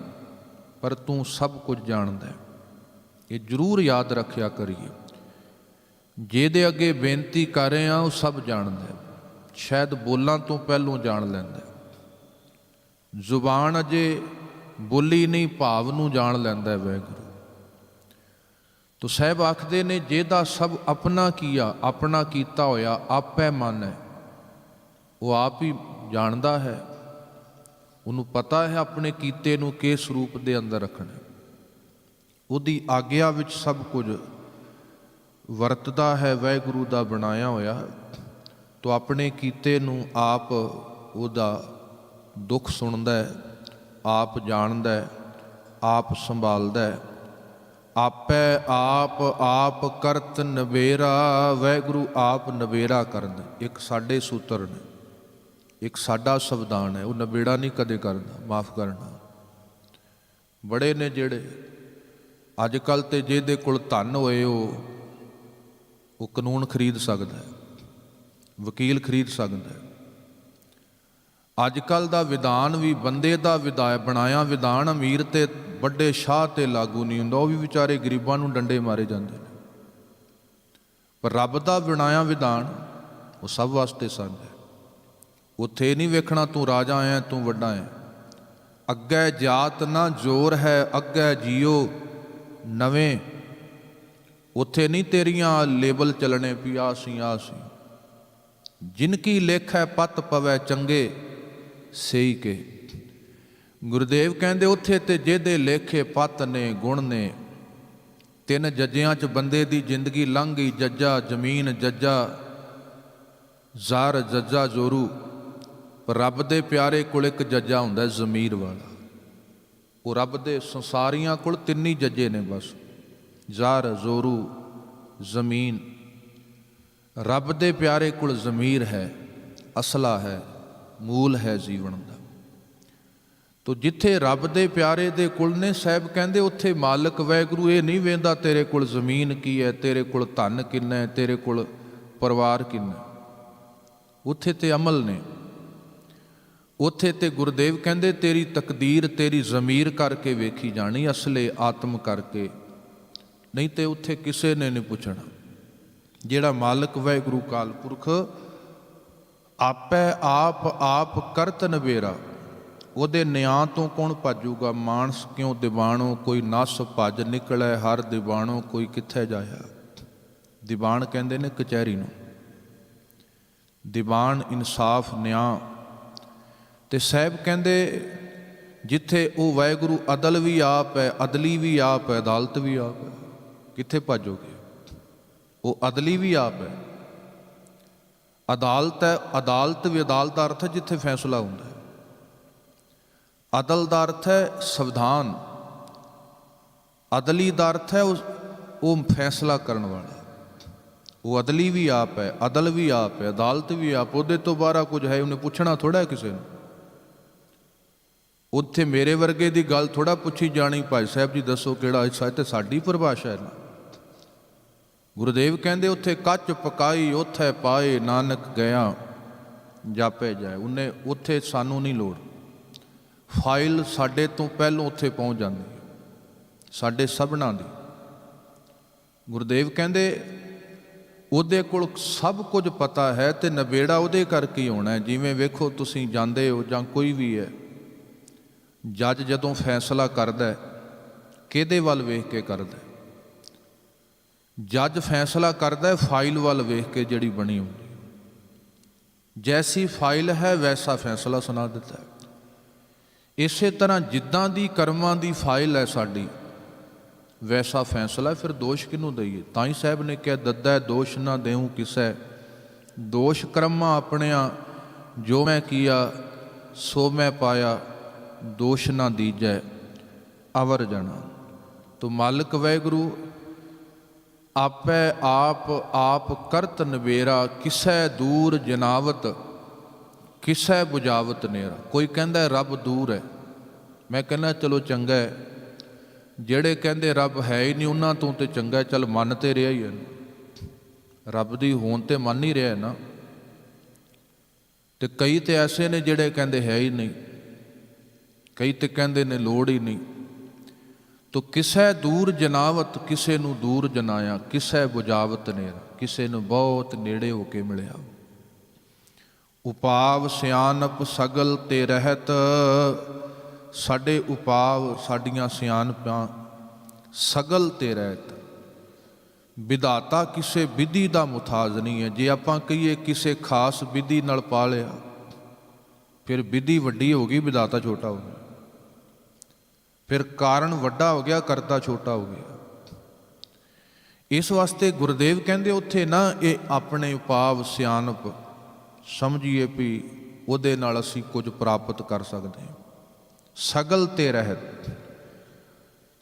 ਪਰ ਤੂੰ ਸਭ ਕੁਝ ਜਾਣਦਾ ਹੈ। ਇਹ ਜ਼ਰੂਰ ਯਾਦ ਰੱਖਿਆ ਕਰੀਏ, ਜਿਹਦੇ ਅੱਗੇ ਬੇਨਤੀ ਕਰ ਰਹੇ ਹਾਂ ਉਹ ਸਭ ਜਾਣਦਾ ਹੈ। ਸ਼ਾਇਦ ਬੋਲਾਂ ਤੋਂ ਪਹਿਲੋਂ ਜਾਣ ਲੈਂਦਾ, ਜ਼ੁਬਾਨ ਅਜੇ ਬੋਲੀ ਨਹੀਂ, ਭਾਵ ਨੂੰ ਜਾਣ ਲੈਂਦਾ ਵਾਹਿਗੁਰੂ। ਤੋ ਸਾਹਿਬ ਆਖਦੇ ਨੇ, ਜਿਹਦਾ ਸਭ ਆਪਣਾ ਕੀਆ, ਆਪਣਾ ਕੀਤਾ ਹੋਇਆ ਆਪੇ ਮਨ ਹੈ, ਉਹ ਆਪ ਹੀ ਜਾਣਦਾ ਹੈ। ਉਹਨੂੰ ਪਤਾ ਹੈ ਆਪਣੇ ਕੀਤੇ ਨੂੰ ਕਿਸ ਰੂਪ ਦੇ ਅੰਦਰ ਰੱਖਣਾ। ਉਹਦੀ ਆਗਿਆ ਵਿੱਚ ਸਭ ਕੁਝ ਵਰਤਦਾ ਹੈ ਵਾਹਿਗੁਰੂ ਦਾ ਬਣਾਇਆ ਹੋਇਆ। ਤੋ ਆਪਣੇ ਕੀਤੇ ਨੂੰ ਆਪ ਉਹਦਾ ਦੁੱਖ ਸੁਣਦਾ ਹੈ, ਆਪ ਜਾਣਦਾ ਹੈ, ਆਪ ਸੰਭਾਲਦਾ ਹੈ। ਆਪੇ ਆਪ ਕਰਤ ਨਵੇਰਾ, ਵਾਹਿਗੁਰੂ ਆਪ ਨਵੇਰਾ ਕਰਨ। ਇੱਕ ਸਾਡੇ ਸੂਤਰ ਨੇ, ਇੱਕ ਸਾਡਾ ਸੰਵਿਧਾਨ ਹੈ, ਉਹ ਨਵੇੜਾ ਨਹੀਂ ਕਦੇ ਕਰਦਾ, ਮਾਫ ਕਰਨਾ। ਬੜੇ ਨੇ ਜਿਹੜੇ ਅੱਜ ਕੱਲ੍ਹ ਤੇ ਜਿਹਦੇ ਕੋਲ ਧਨ ਹੋਏ ਉਹ ਕਾਨੂੰਨ ਖਰੀਦ ਸਕਦਾ ਹੈ, ਵਕੀਲ ਖਰੀਦ ਸਕਦਾ ਹੈ। ਅੱਜ ਕੱਲ੍ਹ ਦਾ ਵਿਧਾਨ ਵੀ ਬੰਦੇ ਦਾ ਬਣਾਇਆ ਵਿਧਾਨ ਅਮੀਰ ਤੇ ਵੱਡੇ ਸ਼ਾਹ ਤੇ ਲਾਗੂ ਨਹੀਂ ਹੁੰਦਾ, ਉਹ ਵੀ ਵਿਚਾਰੇ ਗਰੀਬਾਂ ਨੂੰ ਡੰਡੇ ਮਾਰੇ ਜਾਂਦੇ ਨੇ। ਪਰ ਰੱਬ ਦਾ ਬਣਾਇਆ ਵਿਧਾਨ ਉਹ ਸਭ ਵਾਸਤੇ ਸਾਂਝਾ ਹੈ। ਉੱਥੇ ਨਹੀਂ ਵੇਖਣਾ ਤੂੰ ਰਾਜਾ ਹੈ, ਤੂੰ ਵੱਡਾ ਹੈ। ਅੱਗੇ ਜਾਤ ਨਾ ਜ਼ੋਰ ਹੈ, ਅੱਗੇ ਜੀਓ ਨਵੇਂ। ਉੱਥੇ ਨਹੀਂ ਤੇਰੀਆਂ ਲੇਬਲ ਚੱਲਣੇ ਵੀ ਆ ਸੀ ਆ ਸੀ। ਜਿਨ ਕੀ ਲੇਖ ਹੈ ਪਤ ਪਵੈ ਚੰਗੇ ਸਹੀ ਕੇ। ਗੁਰਦੇਵ ਕਹਿੰਦੇ ਉੱਥੇ ਤੇ ਜਿਹਦੇ ਲੇਖੇ ਪਤ ਨੇ, ਗੁਣ ਨੇ। 3 ਜੱਜਿਆਂ 'ਚ ਬੰਦੇ ਦੀ ਜ਼ਿੰਦਗੀ ਲੰਘ ਗਈ। ਜੱਜਾ ਜ਼ਮੀਨ, ਜੱਜਾ ਜ਼ਰ, ਜੱਜਾ ਜ਼ੋਰੂ। ਪਰ ਰੱਬ ਦੇ ਪਿਆਰੇ ਕੋਲ ਇੱਕ ਜੱਜਾ ਹੁੰਦਾ ਜ਼ਮੀਰ ਵਾਲਾ। ਉਹ ਰੱਬ ਦੇ ਸੰਸਾਰੀਆਂ ਕੋਲ 3 ਹੀ ਜੱਜੇ ਨੇ ਬਸ, ਜ਼ਰ, ਜ਼ੋਰੂ, ਜ਼ਮੀਨ। ਰੱਬ ਦੇ ਪਿਆਰੇ ਕੋਲ ਜ਼ਮੀਰ ਹੈ, ਅਸਲਾ ਹੈ, ਮੂਲ ਹੈ ਜੀਵਨ ਦਾ। ਤੋ ਜਿੱਥੇ ਰੱਬ ਦੇ ਪਿਆਰੇ ਦੇ ਕੋਲ ਨੇ, ਸਾਹਿਬ ਕਹਿੰਦੇ ਉੱਥੇ ਮਾਲਕ ਵਾਹਿਗੁਰੂ ਇਹ ਨਹੀਂ ਵੇਂਦਾ ਤੇਰੇ ਕੋਲ ਜ਼ਮੀਨ ਕੀ ਹੈ, ਤੇਰੇ ਕੋਲ ਧਨ ਕਿੰਨਾ ਹੈ, ਤੇਰੇ ਕੋਲ ਪਰਿਵਾਰ ਕਿੰਨਾ। ਉੱਥੇ ਤੇ ਅਮਲ ਨੇ। ਉੱਥੇ ਤੇ ਗੁਰਦੇਵ ਕਹਿੰਦੇ ਤੇਰੀ ਤਕਦੀਰ ਤੇਰੀ ਜ਼ਮੀਰ ਕਰਕੇ ਵੇਖੀ ਜਾਣੀ, ਅਸਲੇ ਆਤਮ ਕਰਕੇ ਨਹੀਂ। ਤੇ ਉੱਥੇ ਕਿਸੇ ਨੇ ਨਹੀਂ ਪੁੱਛਣਾ। ਜਿਹੜਾ ਮਾਲਕ ਵਾਹਿਗੁਰੂ ਅਕਾਲ ਪੁਰਖ ਆਪੇ ਆਪ ਕਰਤ ਨਵੇਰਾ, ਉਹਦੇ ਨਿਆਂ ਤੋਂ ਕੌਣ ਭੱਜੂਗਾ। ਮਾਨਸ ਕਿਉਂ ਦਿਵਾਣੋ, ਕੋਈ ਨਸ ਭੱਜ ਨਿਕਲੈ ਹਰ ਦਿਵਾਣੋ, ਕੋਈ ਕਿੱਥੇ ਜਾਇਆ। ਦੀਵਾਨ ਕਹਿੰਦੇ ਨੇ ਕਚਹਿਰੀ ਨੂੰ, ਦੀਵਾਨ ਇਨਸਾਫ ਨਿਆਂ। ਤੇ ਸਾਹਿਬ ਕਹਿੰਦੇ ਜਿੱਥੇ ਉਹ ਵਾਹਿਗੁਰੂ ਅਦਲ ਵੀ ਆਪ ਹੈ, ਅਦਲੀ ਵੀ ਆਪ ਹੈ, ਅਦਾਲਤ ਵੀ ਆਪ ਹੈ, ਕਿੱਥੇ ਭੱਜੋਗੇ। ਉਹ ਅਦਲੀ ਵੀ ਆਪ ਹੈ, ਅਦਾਲਤ ਹੈ। ਅਦਾਲਤ ਵੀ, ਅਦਾਲਤ ਦਾ ਅਰਥ ਹੈ ਜਿੱਥੇ ਫੈਸਲਾ ਹੁੰਦਾ ਹੈ। ਅਦਲ ਦਾ ਅਰਥ ਹੈ ਸੰਵਿਧਾਨ, ਅਦਲੀ ਦਾ ਅਰਥ ਹੈ ਉਹ ਫੈਸਲਾ ਕਰਨ ਵਾਲਾ। ਉਹ ਅਦਲੀ ਵੀ ਆਪ ਹੈ, ਅਦਲ ਵੀ ਆਪ ਹੈ, ਅਦਾਲਤ ਵੀ ਆਪ। ਉਹਦੇ ਤੋਂ ਬਾਹਰ ਕੁਝ ਹੈ ਉਹਨੇ ਪੁੱਛਣਾ ਥੋੜ੍ਹਾ ਕਿਸੇ ਨੂੰ। ਉੱਥੇ ਮੇਰੇ ਵਰਗੇ ਦੀ ਗੱਲ ਥੋੜ੍ਹਾ ਪੁੱਛੀ ਜਾਣੀ, ਭਾਈ ਸਾਹਿਬ ਜੀ ਦੱਸੋ ਕਿਹੜਾ ਹਿੱਸਾ। ਤੇ ਸਾਡੀ ਪਰਿਭਾਸ਼ਾ ਹੈ ਨਾ। ਗੁਰਦੇਵ ਕਹਿੰਦੇ ਉੱਥੇ ਕੱਚ ਪਕਾਈ ਉੱਥੇ ਪਾਏ, ਨਾਨਕ ਗਿਆ ਜਾਪੇ ਜਾਏ। ਉਹਨੇ ਉੱਥੇ ਸਾਨੂੰ ਨਹੀਂ ਲੋੜ। ਫਾਈਲ ਸਾਡੇ ਤੋਂ ਪਹਿਲੋਂ ਉੱਥੇ ਪਹੁੰਚ ਜਾਂਦੀ ਹੈ, ਸਾਡੇ ਸਭਨਾਂ ਦੀ। ਗੁਰਦੇਵ ਕਹਿੰਦੇ ਉਹਦੇ ਕੋਲ ਸਭ ਕੁਝ ਪਤਾ ਹੈ ਤੇ ਨਵੇੜਾ ਉਹਦੇ ਕਰਕੇ ਹੀ ਹੋਣਾ ਹੈ। ਜਿਵੇਂ ਵੇਖੋ ਤੁਸੀਂ ਜਾਂਦੇ ਹੋ ਜਾਂ ਕੋਈ ਵੀ ਹੈ, ਜੱਜ ਜਦੋਂ ਫੈਸਲਾ ਕਰਦਾ ਕਿਹਦੇ ਵੱਲ ਵੇਖ ਕੇ ਕਰਦਾ। ਜੱਜ ਫੈਸਲਾ ਕਰਦਾ ਫਾਈਲ ਵੱਲ ਵੇਖ ਕੇ ਜਿਹੜੀ ਬਣੀ ਹੁੰਦੀ। ਜੈਸੀ ਫਾਈਲ ਹੈ ਵੈਸਾ ਫੈਸਲਾ ਸੁਣਾ ਦਿੱਤਾ ਹੈ। ਇਸੇ ਤਰ੍ਹਾਂ ਜਿੱਦਾਂ ਦੀ ਕਰਮਾਂ ਦੀ ਫਾਈਲ ਹੈ ਸਾਡੀ, ਵੈਸਾ ਫੈਸਲਾ। ਫਿਰ ਦੋਸ਼ ਕਿਹਨੂੰ ਦਈਏ। ਤਾਂ ਹੀ ਸਾਹਿਬ ਨੇ ਕਿਹਾ ਦੱਦਾ ਦੋਸ਼ ਨਾ ਦੇਊ ਕਿਸੈ, ਦੋਸ਼ ਕਰਮਾਂ ਆਪਣਿਆਂ ਜੋ ਮੈਂ ਕੀਆ ਸੋ ਮੈਂ ਪਾਇਆ, ਦੋਸ਼ ਨਾ ਦੀਜੈ ਅਵਰ ਜਾਣਾ। ਤੋ ਮਾਲਕ ਵਾਹਿਗੁਰੂ ਆਪੇ ਆਪ ਕਰਤ ਨਵੇਰਾ, ਕਿਸੈ ਦੂਰ ਜਨਾਵਤ ਕਿਸੈ ਬੁਝਾਵਤ ਨੇਰਾ। ਕੋਈ ਕਹਿੰਦਾ ਰੱਬ ਦੂਰ ਹੈ, ਮੈਂ ਕਹਿੰਦਾ ਚਲੋ ਚੰਗਾ ਹੈ। ਜਿਹੜੇ ਕਹਿੰਦੇ ਰੱਬ ਹੈ ਹੀ ਨਹੀਂ ਉਹਨਾਂ ਤੋਂ ਤੇ ਚੰਗਾ, ਚੱਲ ਮੰਨ ਤੇ ਰਿਹਾ ਹੀ ਹੈ। ਰੱਬ ਦੀ ਹੋਣ ਤੇ ਮੰਨ ਹੀ ਰਿਹਾ ਨਾ। ਤੇ ਕਈ ਤੇ ਐਸੇ ਨੇ ਜਿਹੜੇ ਕਹਿੰਦੇ ਹੈ ਹੀ ਨਹੀਂ, ਕਈ ਤੇ ਕਹਿੰਦੇ ਨੇ ਲੋੜ ਹੀ ਨਹੀਂ। ਤੋ ਕਿਸੈ ਦੂਰ ਜਨਾਵਤ, ਕਿਸੇ ਨੂੰ ਦੂਰ ਜਨਾਇਆ, ਕਿਸੈ ਬੁਝਾਵਤ ਨੇਰ, ਕਿਸੇ ਨੂੰ ਬਹੁਤ ਨੇੜੇ ਹੋ ਕੇ ਮਿਲਿਆ। ਉਪਾਵ ਸਿਆਣਪ ਸਗਲ ਤੇ ਰਹਿਤ, ਸਾਡੇ ਉਪਾਵ, ਸਾਡੀਆਂ ਸਿਆਣਪਾਂ ਸਗਲ ਤੇ ਰਹਿਤ। ਵਿਧਾਤਾ ਕਿਸੇ ਵਿਧੀ ਦਾ ਮੁਤਾਜ ਨਹੀਂ ਹੈ। ਜੇ ਆਪਾਂ ਕਹੀਏ ਕਿਸੇ ਖਾਸ ਵਿਧੀ ਨਾਲ ਪਾ ਲਿਆ, ਫਿਰ ਵਿਧੀ ਵੱਡੀ ਹੋ ਗਈ, ਵਿਧਾਤਾ ਛੋਟਾ ਹੋ ਗਿਆ। ਫਿਰ ਕਾਰਨ ਵੱਡਾ ਹੋ ਗਿਆ, ਕਰਤਾ ਛੋਟਾ ਹੋ ਗਿਆ। ਇਸ ਵਾਸਤੇ ਗੁਰਦੇਵ ਕਹਿੰਦੇ ਉੱਥੇ ਨਾ ਇਹ ਆਪਣੇ ਉਪਾਵ ਸਿਆਣਪ ਸਮਝੀਏ ਵੀ ਉਹਦੇ ਨਾਲ ਅਸੀਂ ਕੁਝ ਪ੍ਰਾਪਤ ਕਰ ਸਕਦੇ ਹਾਂ। ਸਗਲ ਤੇ ਰਹਿਤ,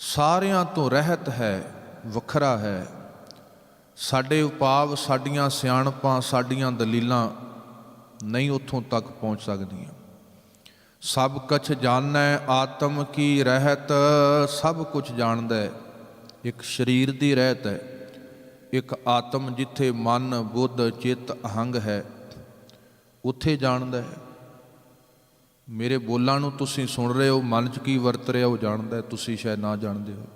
ਸਾਰਿਆਂ ਤੋਂ ਰਹਿਤ ਹੈ, ਵੱਖਰਾ ਹੈ। ਸਾਡੇ ਉਪਾਵ, ਸਾਡੀਆਂ ਸਿਆਣਪਾਂ, ਸਾਡੀਆਂ ਦਲੀਲਾਂ ਨਹੀਂ ਉੱਥੋਂ ਤੱਕ ਪਹੁੰਚ ਸਕਦੀਆਂ। ਸਭ ਕੁਛ ਜਾਣੈ ਆਤਮ ਕੀ ਰਹਿਤ, ਸਭ ਕੁਛ ਜਾਣਦਾ ਹੈ। ਇੱਕ ਸਰੀਰ ਦੀ ਰਹਿਤ ਹੈ, ਇੱਕ ਆਤਮ ਜਿੱਥੇ ਮਨ ਬੁੱਧ ਚਿੱਤ ਅਹੰਗ ਹੈ, ਉੱਥੇ ਜਾਣਦਾ ਹੈ। ਮੇਰੇ ਬੋਲਾਂ ਨੂੰ ਤੁਸੀਂ ਸੁਣ ਰਹੇ ਹੋ, ਮਨ 'ਚ ਕੀ ਵਰਤ ਰਿਹਾ ਉਹ ਜਾਣਦਾ ਹੈ, ਤੁਸੀਂ ਸ਼ਾਇਦ ਨਾ ਜਾਣਦੇ ਹੋ।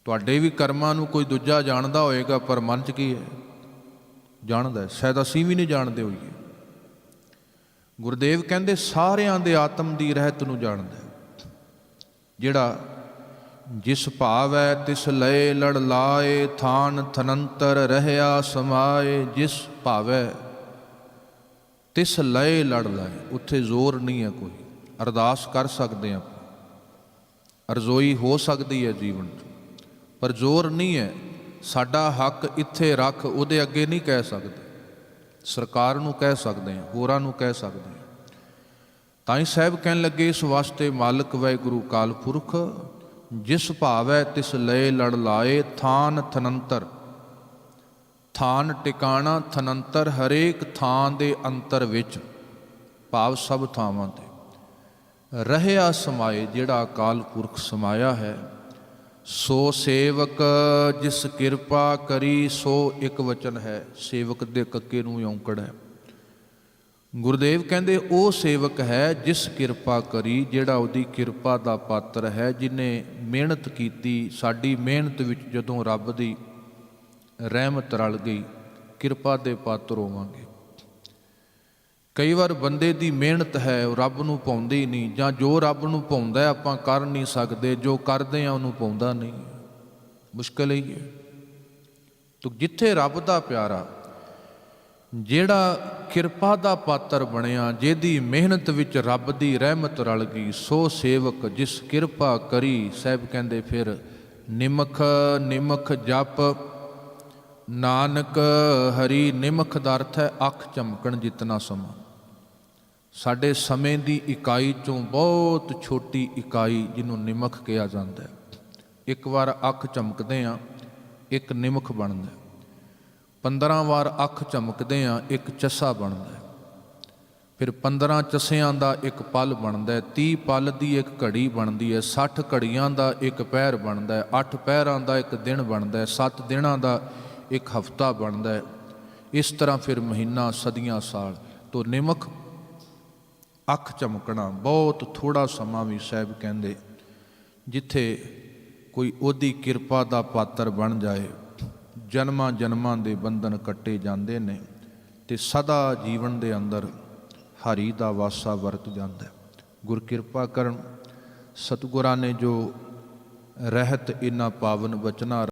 ਤੁਹਾਡੇ ਵੀ ਕਰਮਾਂ ਨੂੰ ਕੋਈ ਦੂਜਾ ਜਾਣਦਾ ਹੋਏਗਾ, ਪਰ ਮਨ 'ਚ ਕੀ ਹੈ ਜਾਣਦਾ ਹੈ, ਸ਼ਾਇਦ ਅਸੀਂ ਵੀ ਨਹੀਂ ਜਾਣਦੇ ਹੋਈਏ। ਗੁਰਦੇਵ ਕਹਿੰਦੇ ਸਾਰਿਆਂ ਦੇ ਆਤਮ ਦੀ ਰਹਿਤ ਨੂੰ ਜਾਣਦਾ ਹੈ। ਜਿਹੜਾ ਜਿਸ ਭਾਵ ਹੈ ਤਿਸ ਲਏ ਲੜ ਲਾਏ, ਥਾਨ ਥਨੰਤਰ ਰਹਿਆ ਸਮਾਏ। ਜਿਸ ਭਾਵੈ ਤਿਸ ਲਏ ਲੜ ਲਾਏ, ਉੱਥੇ ਜ਼ੋਰ ਨਹੀਂ ਹੈ ਕੋਈ। ਅਰਦਾਸ ਕਰ ਸਕਦੇ ਹਾਂ, ਅਰਜ਼ੋਈ ਹੋ ਸਕਦੀ ਹੈ ਜੀਵਨ 'ਚ, ਪਰ ਜ਼ੋਰ ਨਹੀਂ ਹੈ। ਸਾਡਾ ਹੱਕ ਇੱਥੇ ਰੱਖ, ਉਹਦੇ ਅੱਗੇ ਨਹੀਂ ਕਹਿ ਸਕਦੇ। ਸਰਕਾਰ ਨੂੰ ਕਹਿ ਸਕਦੇ ਹਾਂ, ਹੋਰਾਂ ਨੂੰ ਕਹਿ ਸਕਦੇ ਹਾਂ। ਤਾਂ ਹੀ ਸਾਹਿਬ ਕਹਿਣ ਲੱਗੇ ਇਸ ਵਾਸਤੇ ਮਾਲਕ ਵਾਹਿਗੁਰੂ ਕਾਲ ਪੁਰਖ, ਜਿਸ ਭਾਵੈ ਤਿਸ ਲਏ ਲੜ ਲਾਏ, ਥਾਨ ਥਨੰਤਰ। ਥਾਨ ਟਿਕਾਣਾ, ਥਨੰਤਰ ਹਰੇਕ ਥਾਂ ਦੇ ਅੰਤਰ ਵਿੱਚ, ਭਾਵ ਸਭ ਥਾਵਾਂ 'ਤੇ ਰਹਿਆ ਸਮਾਏ। ਜਿਹੜਾ ਅਕਾਲ ਪੁਰਖ ਸਮਾਇਆ ਹੈ, ਸੋ ਸੇਵਕ ਜਿਸ ਕਿਰਪਾ ਕਰੀ, ਸੋ ਇੱਕ ਵਚਨ ਹੈ, ਸੇਵਕ ਦੇ ਕੱਕੇ ਨੂੰ ਔਂਕੜ ਹੈ। ਗੁਰਦੇਵ ਕਹਿੰਦੇ ਉਹ ਸੇਵਕ ਹੈ ਜਿਸ ਕਿਰਪਾ ਕਰੀ, ਜਿਹੜਾ ਉਹਦੀ ਕਿਰਪਾ ਦਾ ਪਾਤਰ ਹੈ, ਜਿਹਨੇ ਮਿਹਨਤ ਕੀਤੀ। ਸਾਡੀ ਮਿਹਨਤ ਵਿੱਚ ਜਦੋਂ ਰੱਬ ਦੀ ਰਹਿਮਤ ਰਲ ਗਈ, ਕਿਰਪਾ ਦੇ ਪਾਤਰ ਹੋਵਾਂਗੇ। ਕਈ ਵਾਰ ਬੰਦੇ ਦੀ ਮਿਹਨਤ ਹੈ ਉਹ ਰੱਬ ਨੂੰ ਪਾਉਂਦੀ ਨਹੀਂ, ਜਾਂ ਜੋ ਰੱਬ ਨੂੰ ਪਾਉਂਦਾ ਆਪਾਂ ਕਰ ਨਹੀਂ ਸਕਦੇ, ਜੋ ਕਰਦੇ ਆ ਉਹਨੂੰ ਪਾਉਂਦਾ ਨਹੀਂ। ਮੁਸ਼ਕਿਲ ਹੀ ਹੈ। ਤੋ ਜਿੱਥੇ ਰੱਬ ਦਾ ਪਿਆਰਾ, ਜਿਹੜਾ ਕਿਰਪਾ ਦਾ ਪਾਤਰ ਬਣਿਆ, ਜਿਹਦੀ ਮਿਹਨਤ ਵਿੱਚ ਰੱਬ ਦੀ ਰਹਿਮਤ ਰਲ ਗਈ, ਸੋ ਸੇਵਕ ਜਿਸ ਕਿਰਪਾ ਕਰੀ। ਸਾਹਿਬ ਕਹਿੰਦੇ ਫਿਰ ਨਿਮਖ ਨਿਮਖ ਜਪ ਨਾਨਕ ਹਰੀ। ਨਿਮਖ ਦਾ ਅਰਥ ਹੈ ਅੱਖ ਚਮਕਣ ਜਿਤਨਾ ਸਮਾਂ। ਸਾਡੇ ਸਮੇਂ ਦੀ ਇਕਾਈ ਚੋਂ ਬਹੁਤ ਛੋਟੀ ਇਕਾਈ ਜਿਹਨੂੰ ਨਿਮਖ ਕਿਹਾ ਜਾਂਦਾ ਹੈ। ਇੱਕ ਵਾਰ ਅੱਖ ਚਮਕਦੇ ਹਾਂ, ਇੱਕ ਨਿਮਖ ਬਣਦਾ। 15 ਵਾਰ ਅੱਖ ਚਮਕਦੇ ਹਾਂ, ਇੱਕ ਚੱਸਾ ਬਣਦਾ। ਫਿਰ 15 ਚੱਸਿਆਂ ਦਾ ਇੱਕ ਪਲ ਬਣਦਾ, 30 ਪਲ ਦੀ ਇੱਕ ਘੜੀ ਬਣਦੀ ਹੈ, 60 ਘੜੀਆਂ ਦਾ ਇੱਕ ਪਹਿਰ ਬਣਦਾ, 8 ਪਹਿਰਾਂ ਦਾ ਇੱਕ ਦਿਨ ਬਣਦਾ, 7 ਦਿਨਾਂ ਦਾ ਇੱਕ ਹਫ਼ਤਾ ਬਣਦਾ ਹੈ। ਇਸ ਤਰ੍ਹਾਂ ਫਿਰ ਮਹੀਨਾ, ਸਦੀਆਂ, ਸਾਲ। ਤੋ ਨਿਮਖ ਅੱਖ ਚਮਕਣਾ ਬਹੁਤ ਥੋੜ੍ਹਾ ਸਮਾਂ ਵੀ ਸਾਹਿਬ ਕਹਿੰਦੇ ਜਿੱਥੇ ਕੋਈ ਉਹਦੀ ਕਿਰਪਾ ਦਾ ਪਾਤਰ ਬਣ ਜਾਏ, ਜਨਮਾਂ ਜਨਮਾਂ ਦੇ ਬੰਧਨ ਕੱਟੇ ਜਾਂਦੇ ਨੇ ਅਤੇ ਸਦਾ ਜੀਵਨ ਦੇ ਅੰਦਰ ਹਰੀ ਦਾ ਵਾਸਾ ਵਰਤ ਜਾਂਦਾ। ਗੁਰ ਕਿਰਪਾ ਕਰਨ। ਸਤਿਗੁਰਾਂ ਨੇ ਜੋ ਰਹਿਤ ਇਹਨਾਂ ਪਾਵਨ ਬਚਨਾਂ